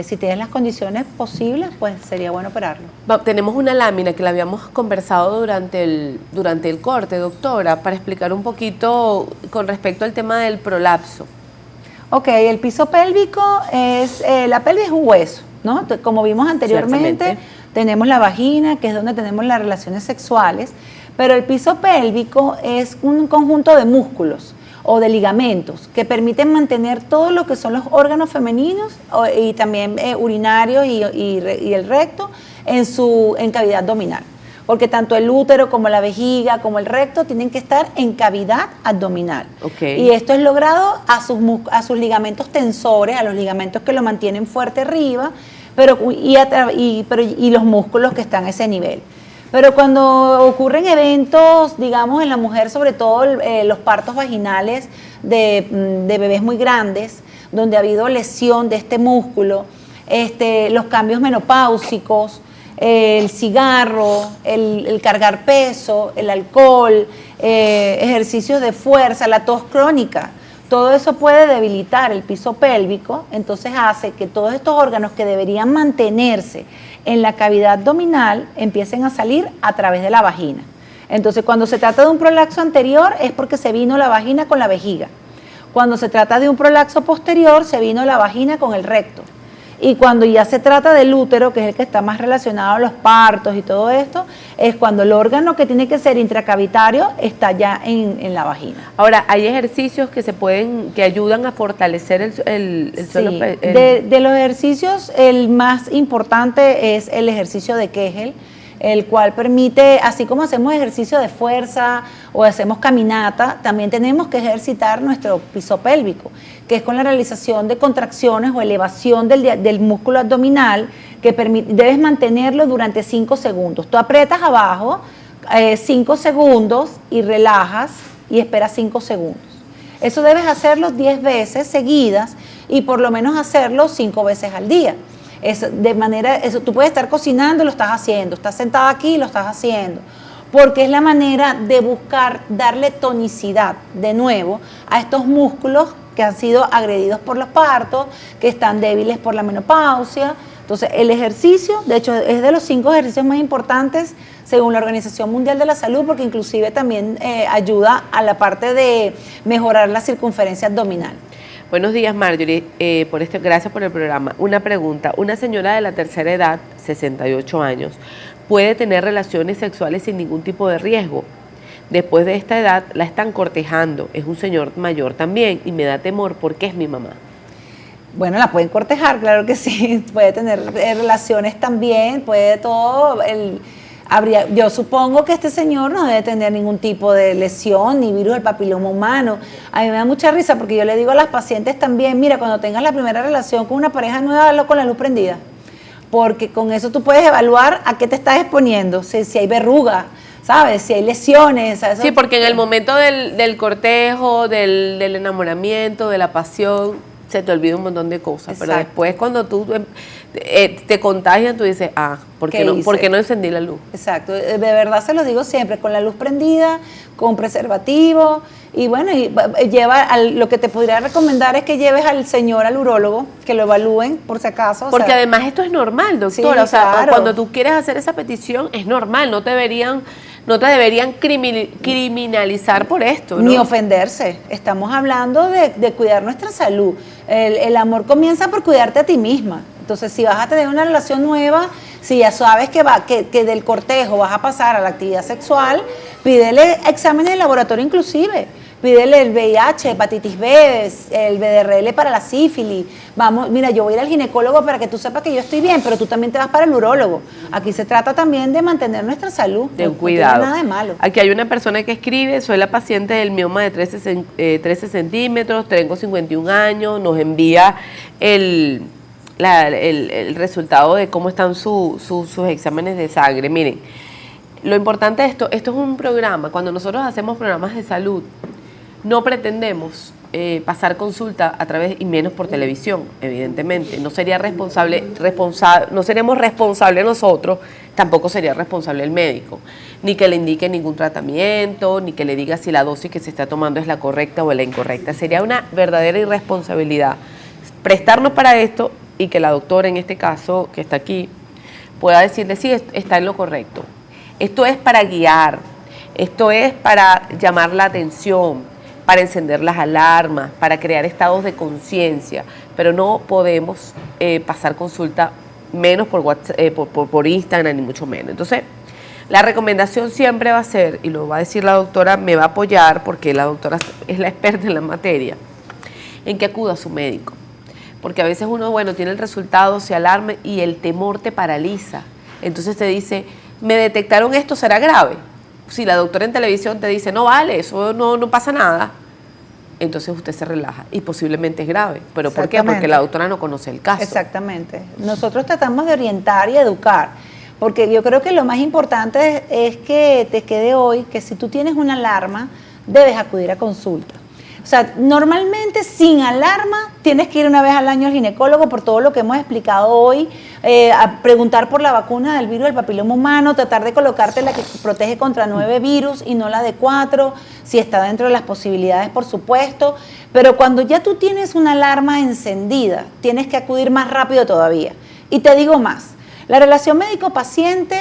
Si tienes las condiciones posibles, pues sería bueno operarlo. Tenemos una lámina que la habíamos conversado durante el corte, doctora, para explicar un poquito con respecto al tema del prolapso. Ok, el piso pélvico la pelvis es un hueso, ¿no? Como vimos anteriormente, tenemos la vagina, que es donde tenemos las relaciones sexuales, pero el piso pélvico es un conjunto de músculos o de ligamentos que permiten mantener todo lo que son los órganos femeninos y también urinarios y el recto en cavidad abdominal. Porque tanto el útero como la vejiga como el recto tienen que estar en cavidad abdominal. Okay. Y esto es logrado a sus ligamentos tensores, a los ligamentos que lo mantienen fuerte arriba, y los músculos que están a ese nivel. Pero cuando ocurren eventos, digamos, en la mujer, sobre todo los partos vaginales de bebés muy grandes, donde ha habido lesión de este músculo, los cambios menopáusicos, el cigarro, el cargar peso, el alcohol, ejercicios de fuerza, la tos crónica, todo eso puede debilitar el piso pélvico, entonces hace que todos estos órganos que deberían mantenerse en la cavidad abdominal empiecen a salir a través de la vagina. Entonces, cuando se trata de un prolapso anterior es porque se vino la vagina con la vejiga. Cuando se trata de un prolapso posterior, se vino la vagina con el recto. Y cuando ya se trata del útero, que es el que está más relacionado a los partos y todo esto, es cuando el órgano que tiene que ser intracavitario está ya en la vagina. Ahora, hay ejercicios que ayudan a fortalecer el suelo. Sí. De los ejercicios, el más importante es el ejercicio de Kegel, el cual permite, así como hacemos ejercicio de fuerza o hacemos caminata, también tenemos que ejercitar nuestro piso pélvico, que es con la realización de contracciones o elevación del músculo abdominal, que debes mantenerlo durante 5 segundos. Tú aprietas abajo 5 segundos y relajas y esperas 5 segundos. Eso debes hacerlo 10 veces seguidas y por lo menos hacerlo 5 veces al día. Tú puedes estar cocinando y lo estás haciendo, estás sentada aquí y lo estás haciendo. porque es la manera de buscar darle tonicidad de nuevo a estos músculos que han sido agredidos por los partos, que están débiles por la menopausia. Entonces, el ejercicio, de hecho, es de los 5 ejercicios más importantes según la Organización Mundial de la Salud, porque inclusive también ayuda a la parte de mejorar la circunferencia abdominal. Buenos días, Marjorie. Gracias por el programa. Una pregunta. Una señora de la tercera edad, 68 años, ¿puede tener relaciones sexuales sin ningún tipo de riesgo? Después de esta edad la están cortejando. Es un señor mayor también y me da temor porque es mi mamá. Bueno, la pueden cortejar, claro que sí. Puede tener relaciones también, puede todo. Yo supongo que este señor no debe tener ningún tipo de lesión ni virus del papiloma humano. A mí me da mucha risa porque yo le digo a las pacientes también, mira, cuando tengas la primera relación con una pareja nueva, hazlo con la luz prendida. Porque con eso tú puedes evaluar a qué te estás exponiendo, si hay verrugas, ¿sabes? Si hay lesiones. ¿Sabes? Sí, porque en el momento del cortejo, del enamoramiento, de la pasión, se te olvida un montón de cosas. Exacto. Pero después cuando tú te contagian, tú dices, ¿por qué no encendí la luz? Exacto, de verdad se lo digo siempre, con la luz prendida, con preservativo, y bueno, lo que te podría recomendar es que lleves al señor al urólogo, que lo evalúen por si acaso. Porque además esto es normal, doctora, sí, claro. Cuando tú quieres hacer esa petición es normal, no te deberían criminalizar por esto, ¿no? Ni ofenderse. Estamos hablando de cuidar nuestra salud. El amor comienza por cuidarte a ti misma. Entonces, si vas a tener una relación nueva, si ya sabes que del cortejo vas a pasar a la actividad sexual, pídele exámenes de laboratorio inclusive. Pídele el VIH, hepatitis B, el VDRL para la sífilis. Vamos, mira, yo voy a ir al ginecólogo para que tú sepas que yo estoy bien, pero tú también te vas para el urólogo. Aquí se trata también de mantener nuestra salud. De cuidado. No tiene nada de malo. Aquí hay una persona que escribe, soy la paciente del mioma de 13 centímetros, tengo 51 años, nos envía el resultado de cómo están sus exámenes de sangre. Miren, lo importante de esto es un programa, cuando nosotros hacemos programas de salud, no pretendemos pasar consulta a través, y menos por televisión, evidentemente. No seríamos responsables nosotros, tampoco sería responsable el médico. Ni que le indique ningún tratamiento, ni que le diga si la dosis que se está tomando es la correcta o la incorrecta. Sería una verdadera irresponsabilidad prestarnos para esto y que la doctora, en este caso, que está aquí, pueda decirle, sí, está en lo correcto. Esto es para guiar, esto es para llamar la atención, para encender las alarmas, para crear estados de conciencia, pero no podemos pasar consulta menos por WhatsApp, por Instagram, ni mucho menos. Entonces, la recomendación siempre va a ser, y lo va a decir la doctora, me va a apoyar, porque la doctora es la experta en la materia, en que acuda a su médico. Porque a veces uno, tiene el resultado, se alarma y el temor te paraliza. Entonces te dice, me detectaron esto, ¿será grave? Si la doctora en televisión te dice, no vale, eso no pasa nada, entonces usted se relaja y posiblemente es grave. ¿Pero por qué? Porque la doctora no conoce el caso. Exactamente. Nosotros tratamos de orientar y educar, porque yo creo que lo más importante es que te quede hoy que si tú tienes una alarma, debes acudir a consulta. O sea, normalmente sin alarma tienes que ir una vez al año al ginecólogo por todo lo que hemos explicado hoy, a preguntar por la vacuna del virus del papiloma humano, tratar de colocarte la que protege contra 9 virus y no la de 4, si está dentro de las posibilidades, por supuesto. Pero cuando ya tú tienes una alarma encendida, tienes que acudir más rápido todavía. Y te digo más, la relación médico-paciente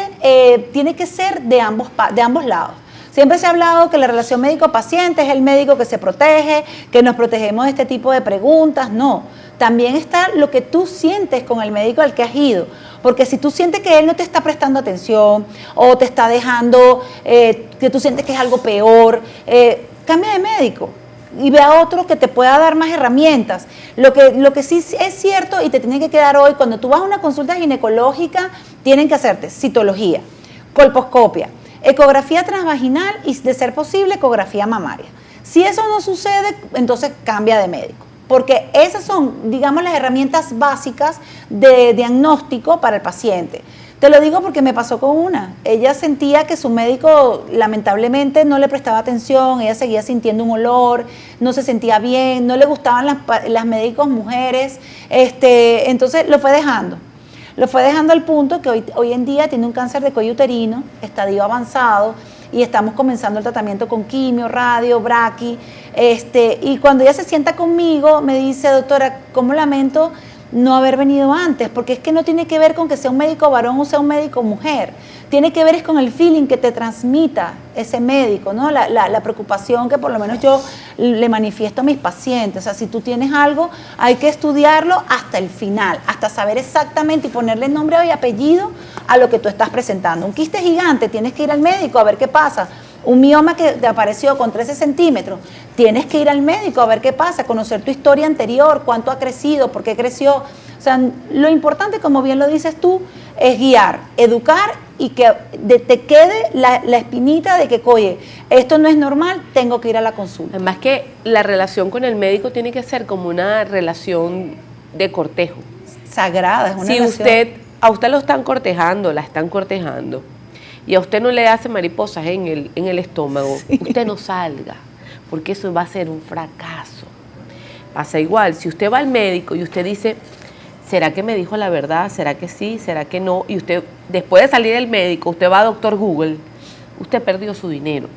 tiene que ser de ambos lados. Siempre se ha hablado que la relación médico-paciente es el médico que se protege, que nos protegemos de este tipo de preguntas. No, también está lo que tú sientes con el médico al que has ido. Porque si tú sientes que él no te está prestando atención o te está dejando, que tú sientes que es algo peor, cambia de médico y ve a otro que te pueda dar más herramientas. Lo que sí es cierto y te tiene que quedar hoy, cuando tú vas a una consulta ginecológica, tienen que hacerte citología, colposcopia, ecografía transvaginal y, de ser posible, ecografía mamaria. Si eso no sucede, entonces cambia de médico, porque esas son, digamos, las herramientas básicas de diagnóstico para el paciente. Te lo digo porque me pasó con una. Ella sentía que su médico lamentablemente no le prestaba atención, ella seguía sintiendo un olor, no se sentía bien, no le gustaban las médicos mujeres, entonces lo fue dejando. Lo fue dejando al punto que hoy en día tiene un cáncer de cuello uterino, estadio avanzado, y estamos comenzando el tratamiento con quimio, radio, braqui, y cuando ella se sienta conmigo me dice, doctora, ¿cómo lamento no haber venido antes? Porque es que no tiene que ver con que sea un médico varón o sea un médico mujer, tiene que ver es con el feeling que te transmita ese médico, ¿no? La preocupación que por lo menos yo le manifiesto a mis pacientes. O sea, si tú tienes algo, hay que estudiarlo hasta el final, hasta saber exactamente y ponerle nombre y apellido a lo que tú estás presentando. Un quiste gigante, tienes que ir al médico a ver qué pasa. Un mioma que te apareció con 13 centímetros, tienes que ir al médico a ver qué pasa, conocer tu historia anterior, cuánto ha crecido, por qué creció. O sea, lo importante, como bien lo dices tú, es guiar, educar y que te quede la espinita de que, oye, esto no es normal, tengo que ir a la consulta. Además que la relación con el médico tiene que ser como una relación de cortejo. Sagrada, es una si relación. a usted lo están cortejando, la están cortejando, y a usted no le hace mariposas en el estómago, sí, usted no salga, porque eso va a ser un fracaso. Pasa igual, si usted va al médico y usted dice, ¿será que me dijo la verdad? ¿Será que sí? ¿Será que no? Y usted, después de salir del médico, usted va a Doctor Google, usted perdió su dinero.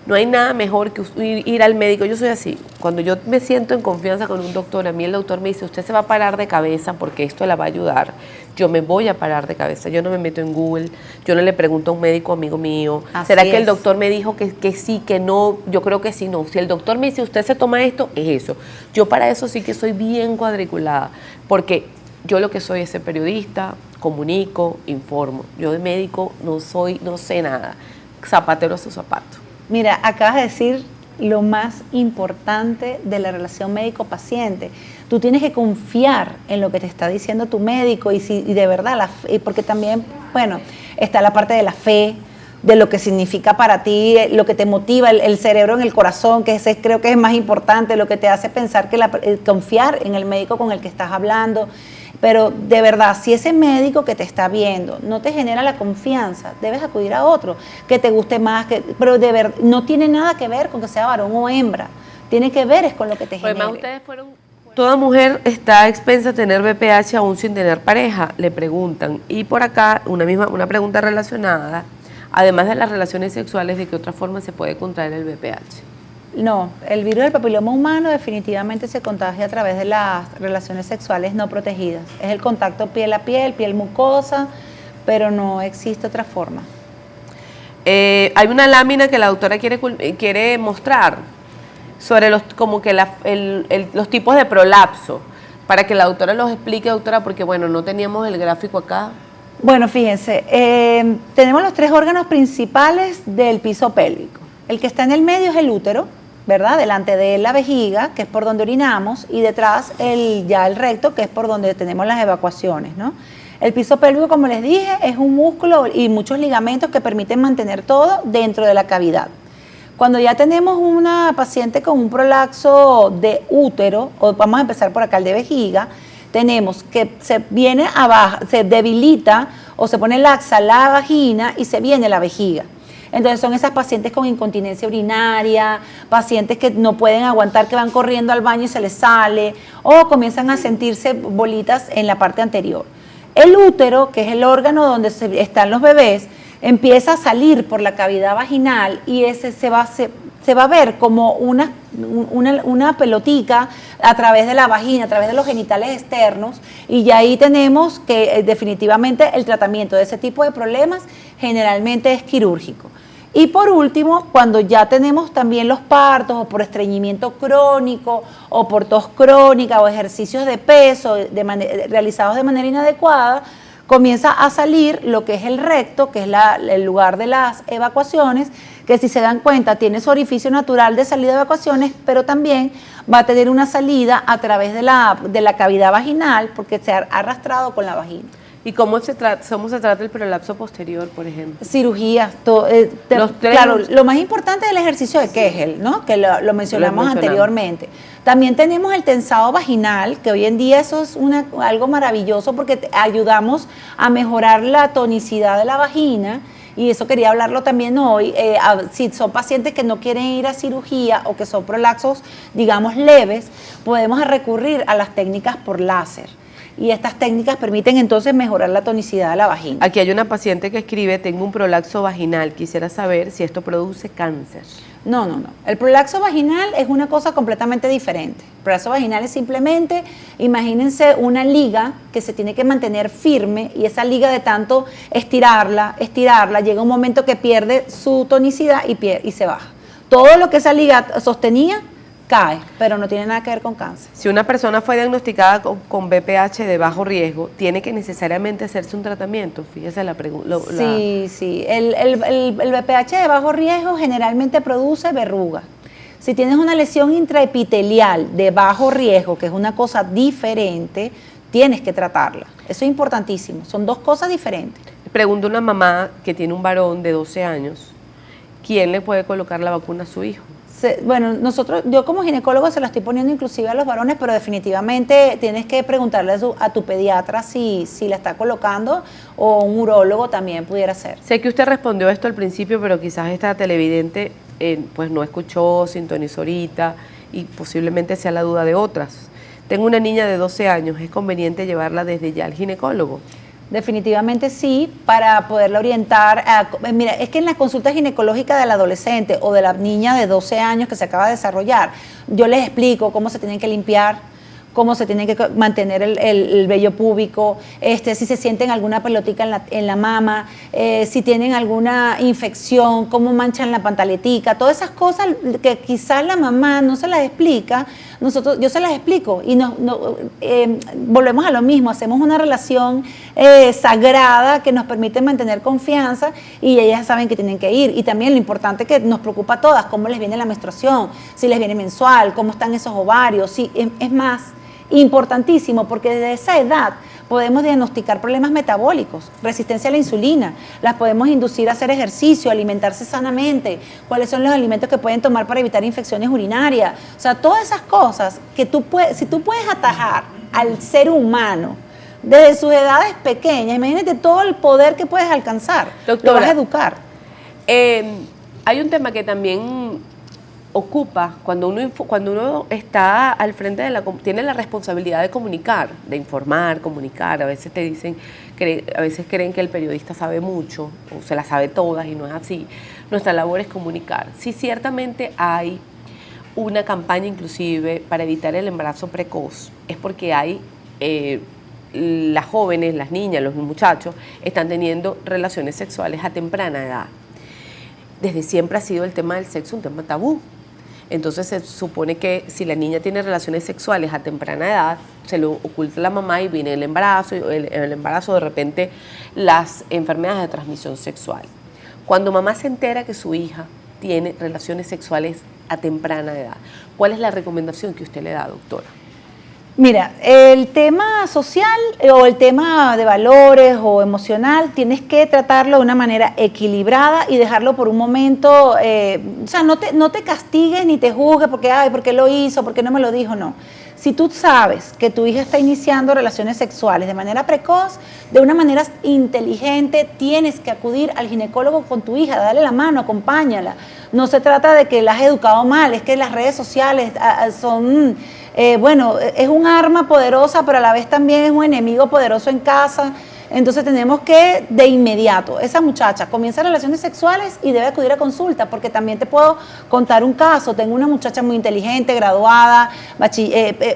No hay nada mejor que ir al médico. Yo soy así. Cuando yo me siento en confianza con un doctor, a mí el doctor me dice, usted se va a parar de cabeza porque esto la va a ayudar. Yo me voy a parar de cabeza. Yo no me meto en Google. Yo no le pregunto a un médico amigo mío. Así ¿Será que es. el doctor me dijo que sí, que no? Yo creo que sí, no. Si el doctor me dice, usted se toma esto, es eso. Yo para eso sí que soy bien cuadriculada. Porque yo lo que soy es ser periodista, comunico, informo. Yo de médico no sé nada. Zapatero a su zapato. Mira, acabas de decir lo más importante de la relación médico-paciente. Tú tienes que confiar en lo que te está diciendo tu médico y de verdad, porque también, bueno, está la parte de la fe, de lo que significa para ti, lo que te motiva, el cerebro en el corazón, que ese creo que es más importante, lo que te hace pensar que confiar en el médico con el que estás hablando. Pero de verdad, si ese médico que te está viendo no te genera la confianza, debes acudir a otro que te guste más, pero de verdad no tiene nada que ver con que sea varón o hembra, tiene que ver es con lo que te genera. Además, toda mujer está a expensa de tener BPH aún sin tener pareja, le preguntan. Y por acá, una pregunta relacionada, además de las relaciones sexuales, ¿de qué otra forma se puede contraer el BPH? No, el virus del papiloma humano definitivamente se contagia a través de las relaciones sexuales no protegidas. Es el contacto piel a piel mucosa, pero no existe otra forma. Hay una lámina que la doctora quiere mostrar sobre los tipos de prolapso, para que la doctora los explique, doctora, porque bueno, no teníamos el gráfico acá. Bueno, fíjense, tenemos los 3 órganos principales del piso pélvico. El que está en el medio es el útero, ¿verdad? Delante de la vejiga, que es por donde orinamos, y detrás el recto, que es por donde tenemos las evacuaciones, ¿no? El piso pélvico, como les dije, es un músculo y muchos ligamentos que permiten mantener todo dentro de la cavidad. Cuando ya tenemos una paciente con un prolapso de útero, o vamos a empezar por acá el de vejiga, tenemos que se viene abajo, se debilita o se pone laxa la vagina y se viene la vejiga. Entonces son esas pacientes con incontinencia urinaria, pacientes que no pueden aguantar, que van corriendo al baño y se les sale, o comienzan a sentirse bolitas en la parte anterior. El útero, que es el órgano donde están los bebés, empieza a salir por la cavidad vaginal y ese se va a ver como una pelotica a través de la vagina, a través de los genitales externos, y ya ahí tenemos que definitivamente el tratamiento de ese tipo de problemas generalmente es quirúrgico. Y por último, cuando ya tenemos también los partos o por estreñimiento crónico o por tos crónica o ejercicios de peso realizados de manera inadecuada, comienza a salir lo que es el recto, que es el lugar de las evacuaciones, que si se dan cuenta tiene su orificio natural de salida de evacuaciones, pero también va a tener una salida a través de la cavidad vaginal porque se ha arrastrado con la vagina. ¿Y cómo se trata el prolapso posterior, por ejemplo? Cirugías. Claro, lo más importante es el ejercicio de Kegel, ¿no? Que lo mencionamos anteriormente. También tenemos el tensado vaginal, que hoy en día eso es algo maravilloso porque ayudamos a mejorar la tonicidad de la vagina. Y eso quería hablarlo también hoy, si son pacientes que no quieren ir a cirugía o que son prolapsos, digamos, leves, podemos recurrir a las técnicas por láser, y estas técnicas permiten entonces mejorar la tonicidad de la vagina. Aquí hay una paciente que escribe, tengo un prolapso vaginal, quisiera saber si esto produce cáncer. No. El prolapso vaginal es una cosa completamente diferente. El prolapso vaginal es simplemente, imagínense una liga que se tiene que mantener firme y esa liga de tanto estirarla, llega un momento que pierde su tonicidad y se baja. Todo lo que esa liga sostenía cae, pero no tiene nada que ver con cáncer. Si una persona fue diagnosticada con BPH de bajo riesgo, ¿tiene que necesariamente hacerse un tratamiento? Fíjese la pregunta. Sí. El BPH de bajo riesgo generalmente produce verruga. Si tienes una lesión intraepitelial de bajo riesgo, que es una cosa diferente, tienes que tratarla. Eso es importantísimo. Son dos cosas diferentes. Pregunta una mamá que tiene un varón de 12 años, ¿quién le puede colocar la vacuna a su hijo? Bueno, yo como ginecólogo se la estoy poniendo inclusive a los varones, pero definitivamente tienes que preguntarle a tu pediatra si la está colocando, o un urólogo también pudiera ser. Sé que usted respondió esto al principio, pero quizás esta televidente pues no escuchó, sintonizó ahorita y posiblemente sea la duda de otras. Tengo una niña de 12 años, ¿es conveniente llevarla desde ya al ginecólogo? Definitivamente sí, para poderla orientar. Mira, es que en la consulta ginecológica del adolescente o de la niña de 12 años que se acaba de desarrollar, yo les explico cómo se tienen que limpiar, cómo se tiene que mantener el vello púbico, si se sienten alguna pelotica en la mama, si tienen alguna infección, cómo manchan la pantaletica, todas esas cosas que quizás la mamá no se las explica, yo se las explico y volvemos a lo mismo, hacemos una relación sagrada que nos permite mantener confianza y ellas saben que tienen que ir. Y también lo importante que nos preocupa a todas, cómo les viene la menstruación, si les viene mensual, cómo están esos ovarios, es más importantísimo porque desde esa edad podemos diagnosticar problemas metabólicos, resistencia a la insulina, las podemos inducir a hacer ejercicio, alimentarse sanamente, cuáles son los alimentos que pueden tomar para evitar infecciones urinarias, o sea, todas esas cosas que si tú puedes atajar al ser humano desde sus edades pequeñas, imagínate todo el poder que puedes alcanzar. Doctora, lo vas a educar. Hay un tema que también ocupa cuando uno está al frente tiene la responsabilidad de comunicar, de informar, comunicar. A veces te dicen, a veces creen que el periodista sabe mucho o se las sabe todas y no es así. Nuestra labor es comunicar. Sí, ciertamente hay una campaña inclusive para evitar el embarazo precoz, es porque hay las jóvenes, las niñas, los muchachos están teniendo relaciones sexuales a temprana edad. Desde siempre ha sido el tema del sexo un tema tabú. Entonces se supone que si la niña tiene relaciones sexuales a temprana edad, se lo oculta a la mamá y viene el embarazo, el embarazo de repente las enfermedades de transmisión sexual. Cuando mamá se entera que su hija tiene relaciones sexuales a temprana edad, ¿cuál es la recomendación que usted le da, doctora? Mira, el tema social o el tema de valores o emocional tienes que tratarlo de una manera equilibrada y dejarlo por un momento, o sea, no te castigues ni te juzgues porque, ¿por qué lo hizo? ¿Por qué no me lo dijo? No. Si tú sabes que tu hija está iniciando relaciones sexuales de manera precoz, de una manera inteligente, tienes que acudir al ginecólogo con tu hija, darle la mano, acompáñala. No se trata de que la has educado mal, es que las redes sociales son... es un arma poderosa, pero a la vez también es un enemigo poderoso en casa. Entonces tenemos que, de inmediato, esa muchacha comienza relaciones sexuales y debe acudir a consulta, porque también te puedo contar un caso. Tengo una muchacha muy inteligente, graduada,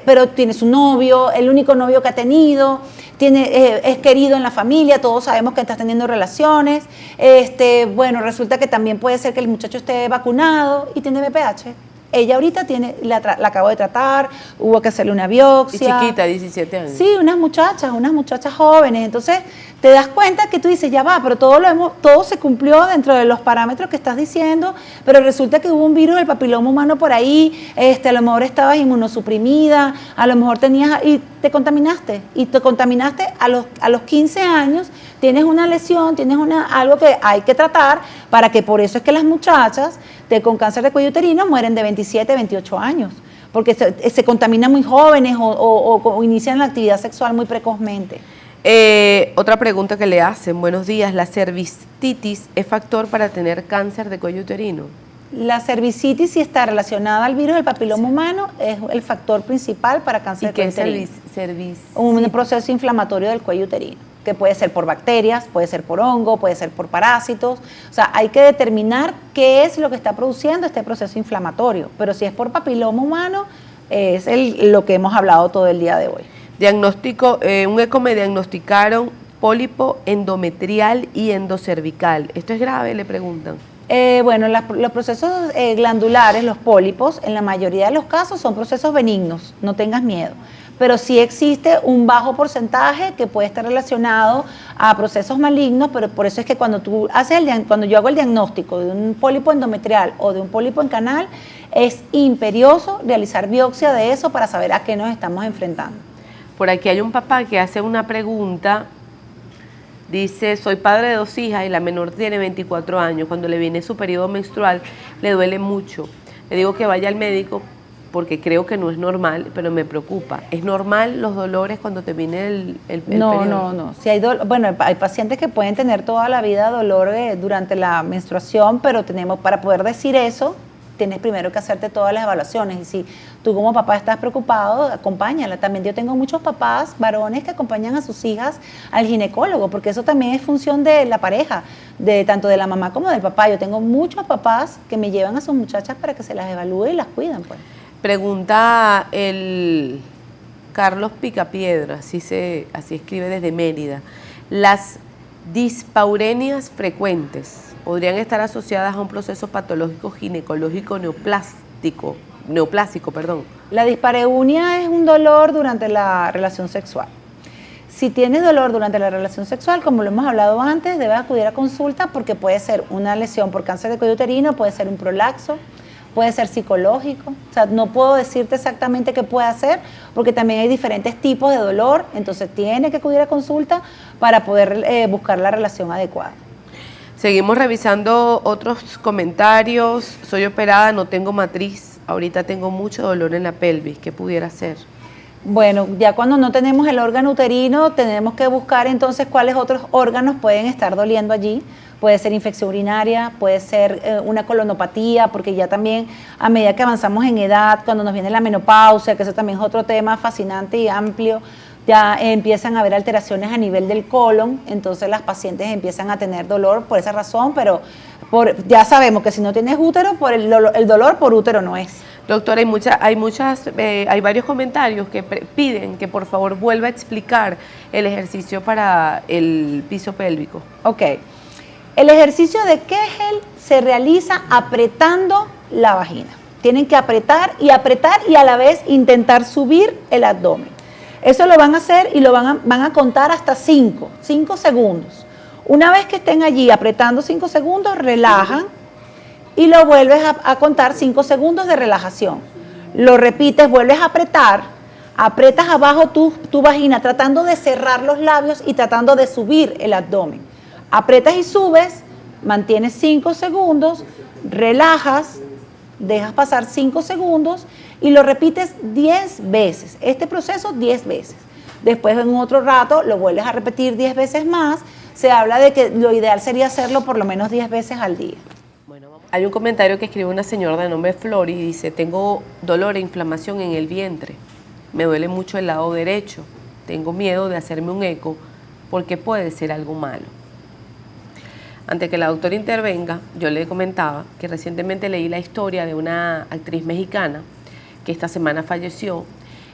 pero tiene su novio, el único novio que ha tenido, es querido en la familia, todos sabemos que estás teniendo relaciones. Resulta que también puede ser que el muchacho esté vacunado y tiene VPH. Ella ahorita la acabo de tratar, hubo que hacerle una biopsia. Y chiquita, 17 años. Sí, unas muchachas jóvenes. Entonces te das cuenta que tú dices, ya va, pero todo se cumplió dentro de los parámetros que estás diciendo, pero resulta que hubo un virus del papiloma humano por ahí, a lo mejor estabas inmunosuprimida, a lo mejor y te contaminaste a los 15 años, tienes una lesión, algo que hay que tratar, para que por eso es que las muchachas con cáncer de cuello uterino mueren de 27, 28 años, porque se contaminan muy jóvenes o inician la actividad sexual muy precozmente. Otra pregunta que le hacen, buenos días, ¿la cervicitis es factor para tener cáncer de cuello uterino? La cervicitis, si está relacionada al virus del papiloma humano, es el factor principal para cáncer de cuello uterino. Un proceso inflamatorio del cuello uterino, que puede ser por bacterias, puede ser por hongo, puede ser por parásitos. O sea, hay que determinar qué es lo que está produciendo este proceso inflamatorio. Pero si es por papiloma humano, es lo que hemos hablado todo el día de hoy. Diagnóstico, un eco me diagnosticaron pólipo endometrial y endocervical. ¿Esto es grave? Le preguntan. Bueno, los procesos glandulares, los pólipos, en la mayoría de los casos son procesos benignos, no tengas miedo. Pero sí existe un bajo porcentaje que puede estar relacionado a procesos malignos, pero por eso es que cuando cuando yo hago el diagnóstico de un pólipo endometrial o de un pólipo en canal, es imperioso realizar biopsia de eso para saber a qué nos estamos enfrentando. Por aquí hay un papá que hace una pregunta. Dice, soy padre de 2 hijas y la menor tiene 24 años. Cuando le viene su periodo menstrual, le duele mucho. Le digo que vaya al médico porque creo que no es normal, pero me preocupa. ¿Es normal los dolores cuando te viene el periodo? No. Si hay bueno, hay pacientes que pueden tener toda la vida dolor durante la menstruación, pero para poder decir eso, tienes primero que hacerte todas las evaluaciones. Y si tú como papá estás preocupado, acompáñala. También yo tengo muchos papás varones que acompañan a sus hijas al ginecólogo, porque eso también es función de la pareja, tanto de la mamá como del papá. Yo tengo muchos papás que me llevan a sus muchachas para que se las evalúe y las cuidan, pues. Pregunta el Carlos Picapiedra, así escribe desde Mérida. Las dispaurenias frecuentes podrían estar asociadas a un proceso patológico ginecológico neoplásico. La dispareunia es un dolor durante la relación sexual. Si tienes dolor durante la relación sexual, como lo hemos hablado antes, debes acudir a consulta porque puede ser una lesión por cáncer de cuello uterino, puede ser un prolapso, puede ser psicológico. O sea, no puedo decirte exactamente qué puede hacer porque también hay diferentes tipos de dolor, entonces tiene que acudir a consulta para poder buscar la relación adecuada. Seguimos revisando otros comentarios. Soy operada, no tengo matriz. Ahorita tengo mucho dolor en la pelvis. ¿Qué pudiera hacer? Bueno, ya cuando no tenemos el órgano uterino, tenemos que buscar entonces cuáles otros órganos pueden estar doliendo allí. Puede ser infección urinaria, puede ser una colonopatía, porque ya también a medida que avanzamos en edad, cuando nos viene la menopausia, que eso también es otro tema fascinante y amplio, ya empiezan a haber alteraciones a nivel del colon, entonces las pacientes empiezan a tener dolor por esa razón, pero ya sabemos que si no tienes útero, el dolor por útero no es. Doctora, hay varios comentarios que piden que por favor vuelva a explicar el ejercicio para el piso pélvico. Ok. El ejercicio de Kegel se realiza apretando la vagina. Tienen que apretar y a la vez intentar subir el abdomen. Eso lo van a hacer y van a contar hasta 5 segundos. Una vez que estén allí apretando 5 segundos, relajan y lo vuelves a contar 5 segundos de relajación. Lo repites, vuelves a apretar, apretas abajo tu vagina tratando de cerrar los labios y tratando de subir el abdomen. Apretas y subes, mantienes 5 segundos, relajas, dejas pasar 5 segundos y lo repites 10 veces. Este proceso 10 veces. Después en otro rato lo vuelves a repetir 10 veces más. Se habla de que lo ideal sería hacerlo por lo menos 10 veces al día. Bueno, hay un comentario que escribe una señora de nombre Flori y dice, tengo dolor e inflamación en el vientre. Me duele mucho el lado derecho. Tengo miedo de hacerme un eco porque puede ser algo malo. Antes que la doctora intervenga, yo le comentaba que recientemente leí la historia de una actriz mexicana que esta semana falleció.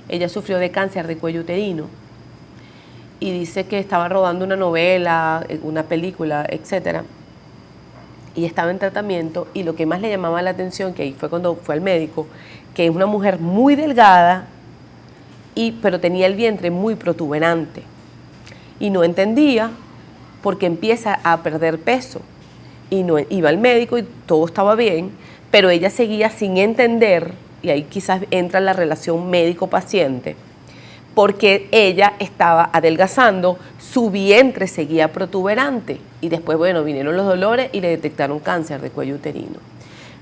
Ella sufrió de cáncer de cuello uterino y dice que estaba rodando una novela, una película, etcétera, y estaba en tratamiento, y lo que más le llamaba la atención, que ahí fue cuando fue al médico, que es una mujer muy delgada, pero tenía el vientre muy protuberante y no entendía porque empieza a perder peso y no iba al médico y todo estaba bien, pero ella seguía sin entender, y ahí quizás entra la relación médico-paciente, porque ella estaba adelgazando, su vientre seguía protuberante y después, bueno, vinieron los dolores y le detectaron cáncer de cuello uterino.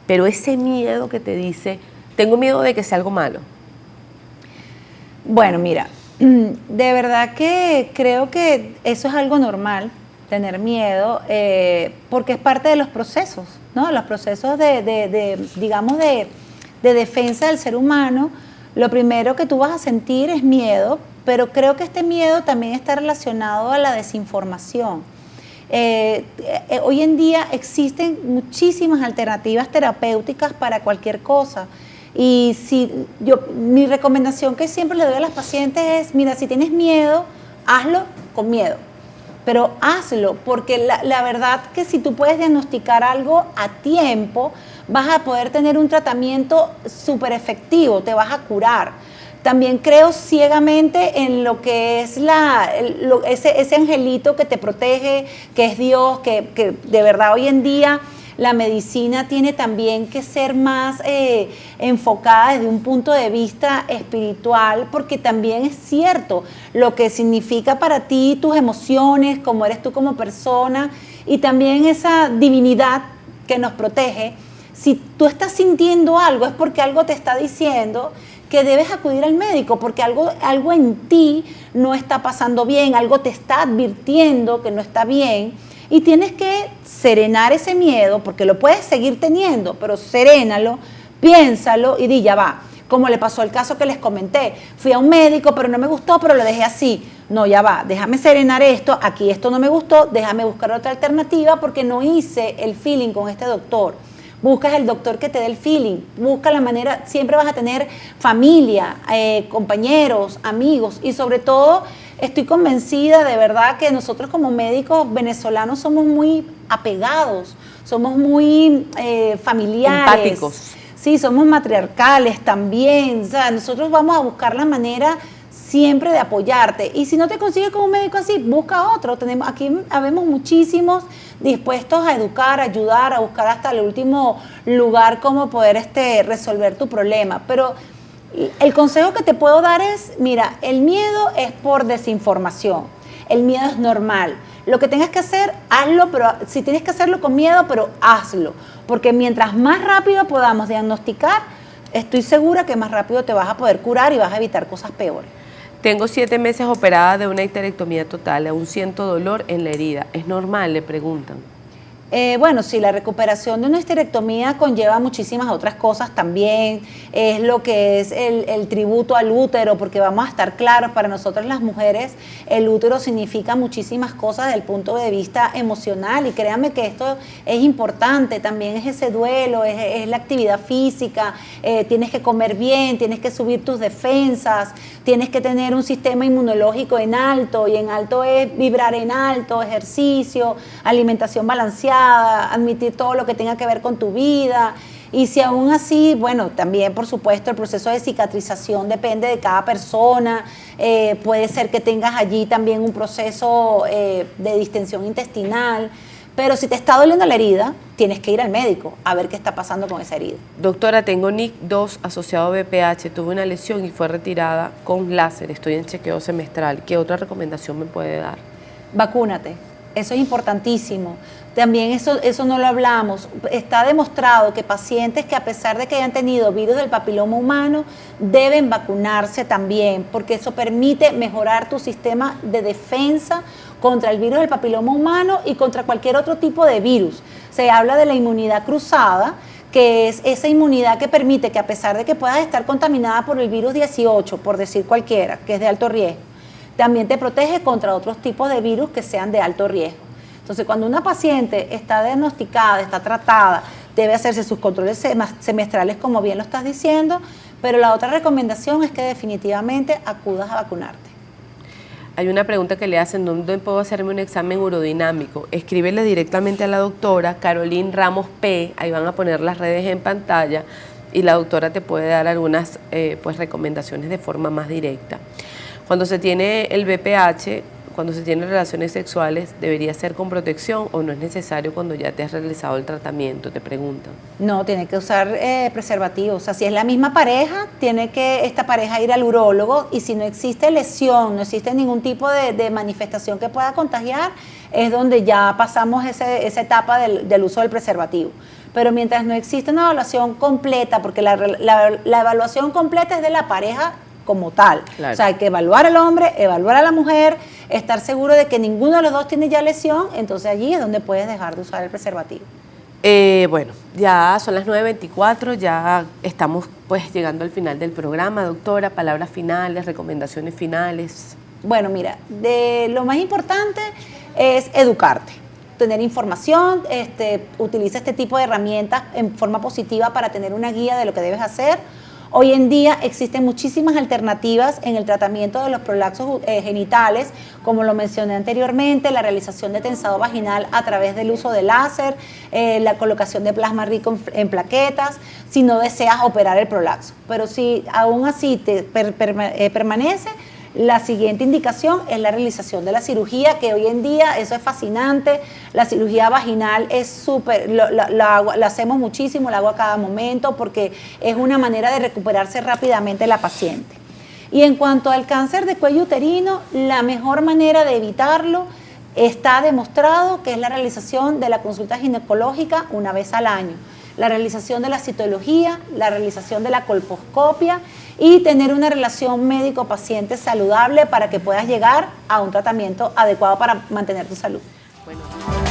Pero ese miedo que te dice, tengo miedo de que sea algo malo. Bueno, mira, de verdad que creo que eso es algo normal. tener miedo, porque es parte de los procesos, ¿no? Los procesos digamos, de defensa del ser humano. Lo primero que tú vas a sentir es miedo, pero creo que este miedo también está relacionado a la desinformación. Hoy en día existen muchísimas alternativas terapéuticas para cualquier cosa. Y mi recomendación que siempre le doy a las pacientes es, mira, si tienes miedo, hazlo con miedo. Pero hazlo, porque la verdad que si tú puedes diagnosticar algo a tiempo, vas a poder tener un tratamiento súper efectivo, te vas a curar. También creo ciegamente en lo que es ese angelito que te protege, que es Dios, que de verdad hoy en día la medicina tiene también que ser más enfocada desde un punto de vista espiritual, porque también es cierto lo que significa para ti tus emociones, cómo eres tú como persona, y también esa divinidad que nos protege. Si tú estás sintiendo algo, es porque algo te está diciendo que debes acudir al médico, porque algo en ti no está pasando bien, algo te está advirtiendo que no está bien, y tienes que serenar ese miedo, porque lo puedes seguir teniendo, pero serénalo, piénsalo y di, ya va. Como le pasó el caso que les comenté, fui a un médico, pero no me gustó, pero lo dejé así. No, ya va, déjame serenar esto, aquí esto no me gustó, déjame buscar otra alternativa porque no hice el feeling con este doctor. Buscas el doctor que te dé el feeling, busca la manera, siempre vas a tener familia, compañeros, amigos, y sobre todo estoy convencida de verdad que nosotros como médicos venezolanos somos muy apegados, somos muy familiares. Empáticos. Sí, somos matriarcales también, o sea, nosotros vamos a buscar la manera siempre de apoyarte, y si no te consigues con un médico así, busca otro. Aquí habemos muchísimos dispuestos a educar, a ayudar, a buscar hasta el último lugar cómo poder resolver tu problema. Pero el consejo que te puedo dar es, mira, el miedo es por desinformación, el miedo es normal. Lo que tengas que hacer, hazlo, pero si tienes que hacerlo con miedo, pero hazlo, porque mientras más rápido podamos diagnosticar, estoy segura que más rápido te vas a poder curar y vas a evitar cosas peores. Tengo 7 meses operada de una histerectomía total, aún siento dolor en la herida. ¿Es normal?, le preguntan. Bueno, sí, la recuperación de una histerectomía conlleva muchísimas otras cosas también, es lo que es el tributo al útero, porque vamos a estar claros, para nosotras las mujeres el útero significa muchísimas cosas desde el punto de vista emocional, y créanme que esto es importante, también es ese duelo, es la actividad física, tienes que comer bien, tienes que subir tus defensas, tienes que tener un sistema inmunológico en alto, y en alto es vibrar en alto, ejercicio, alimentación balanceada, admitir todo lo que tenga que ver con tu vida. Y si aún así, bueno, también por supuesto el proceso de cicatrización depende de cada persona, puede ser que tengas allí también un proceso de distensión intestinal, pero si te está doliendo la herida, tienes que ir al médico a ver qué está pasando con esa herida. Doctora, tengo NIC2 asociado a BPH, tuve una lesión y fue retirada con láser, estoy en chequeo semestral. ¿Qué otra recomendación me puede dar? Vacúnate, eso es importantísimo. También eso no lo hablamos. Está demostrado que pacientes que a pesar de que hayan tenido virus del papiloma humano deben vacunarse también, porque eso permite mejorar tu sistema de defensa contra el virus del papiloma humano y contra cualquier otro tipo de virus. Se habla de la inmunidad cruzada, que es esa inmunidad que permite que a pesar de que puedas estar contaminada por el virus 18, por decir cualquiera, que es de alto riesgo, también te protege contra otros tipos de virus que sean de alto riesgo. Entonces, cuando una paciente está diagnosticada, está tratada, debe hacerse sus controles semestrales, como bien lo estás diciendo, pero la otra recomendación es que definitivamente acudas a vacunarte. Hay una pregunta que le hacen, ¿dónde puedo hacerme un examen urodinámico? Escríbele directamente a la doctora Caroline Ramos P, ahí van a poner las redes en pantalla y la doctora te puede dar algunas recomendaciones de forma más directa. Cuando se tiene el BPH, cuando se tienen relaciones sexuales, ¿debería ser con protección o no es necesario cuando ya te has realizado el tratamiento? Te preguntan. No, tiene que usar preservativos. O sea, si es la misma pareja, tiene que esta pareja ir al urólogo, y si no existe lesión, no existe ningún tipo de manifestación que pueda contagiar, es donde ya pasamos esa etapa del uso del preservativo. Pero mientras no existe una evaluación completa, porque la evaluación completa es de la pareja como tal. Claro. O sea, hay que evaluar al hombre, evaluar a la mujer, estar seguro de que ninguno de los dos tiene ya lesión, entonces allí es donde puedes dejar de usar el preservativo. Bueno, ya son las 9:24, ya estamos pues llegando al final del programa, doctora. Palabras finales, recomendaciones finales. Bueno, mira, lo más importante es educarte, tener información, utiliza este tipo de herramientas en forma positiva para tener una guía de lo que debes hacer. Hoy en día existen muchísimas alternativas en el tratamiento de los prolapsos genitales, como lo mencioné anteriormente, la realización de tensado vaginal a través del uso de láser, la colocación de plasma rico en plaquetas, si no deseas operar el prolapso. Pero si aún así te permanece, la siguiente indicación es la realización de la cirugía, que hoy en día eso es fascinante. La cirugía vaginal es súper, la hacemos muchísimo, la hago a cada momento porque es una manera de recuperarse rápidamente la paciente. Y en cuanto al cáncer de cuello uterino, la mejor manera de evitarlo está demostrado que es la realización de la consulta ginecológica una vez al año, la realización de la citología, la realización de la colposcopia y tener una relación médico-paciente saludable para que puedas llegar a un tratamiento adecuado para mantener tu salud. Bueno.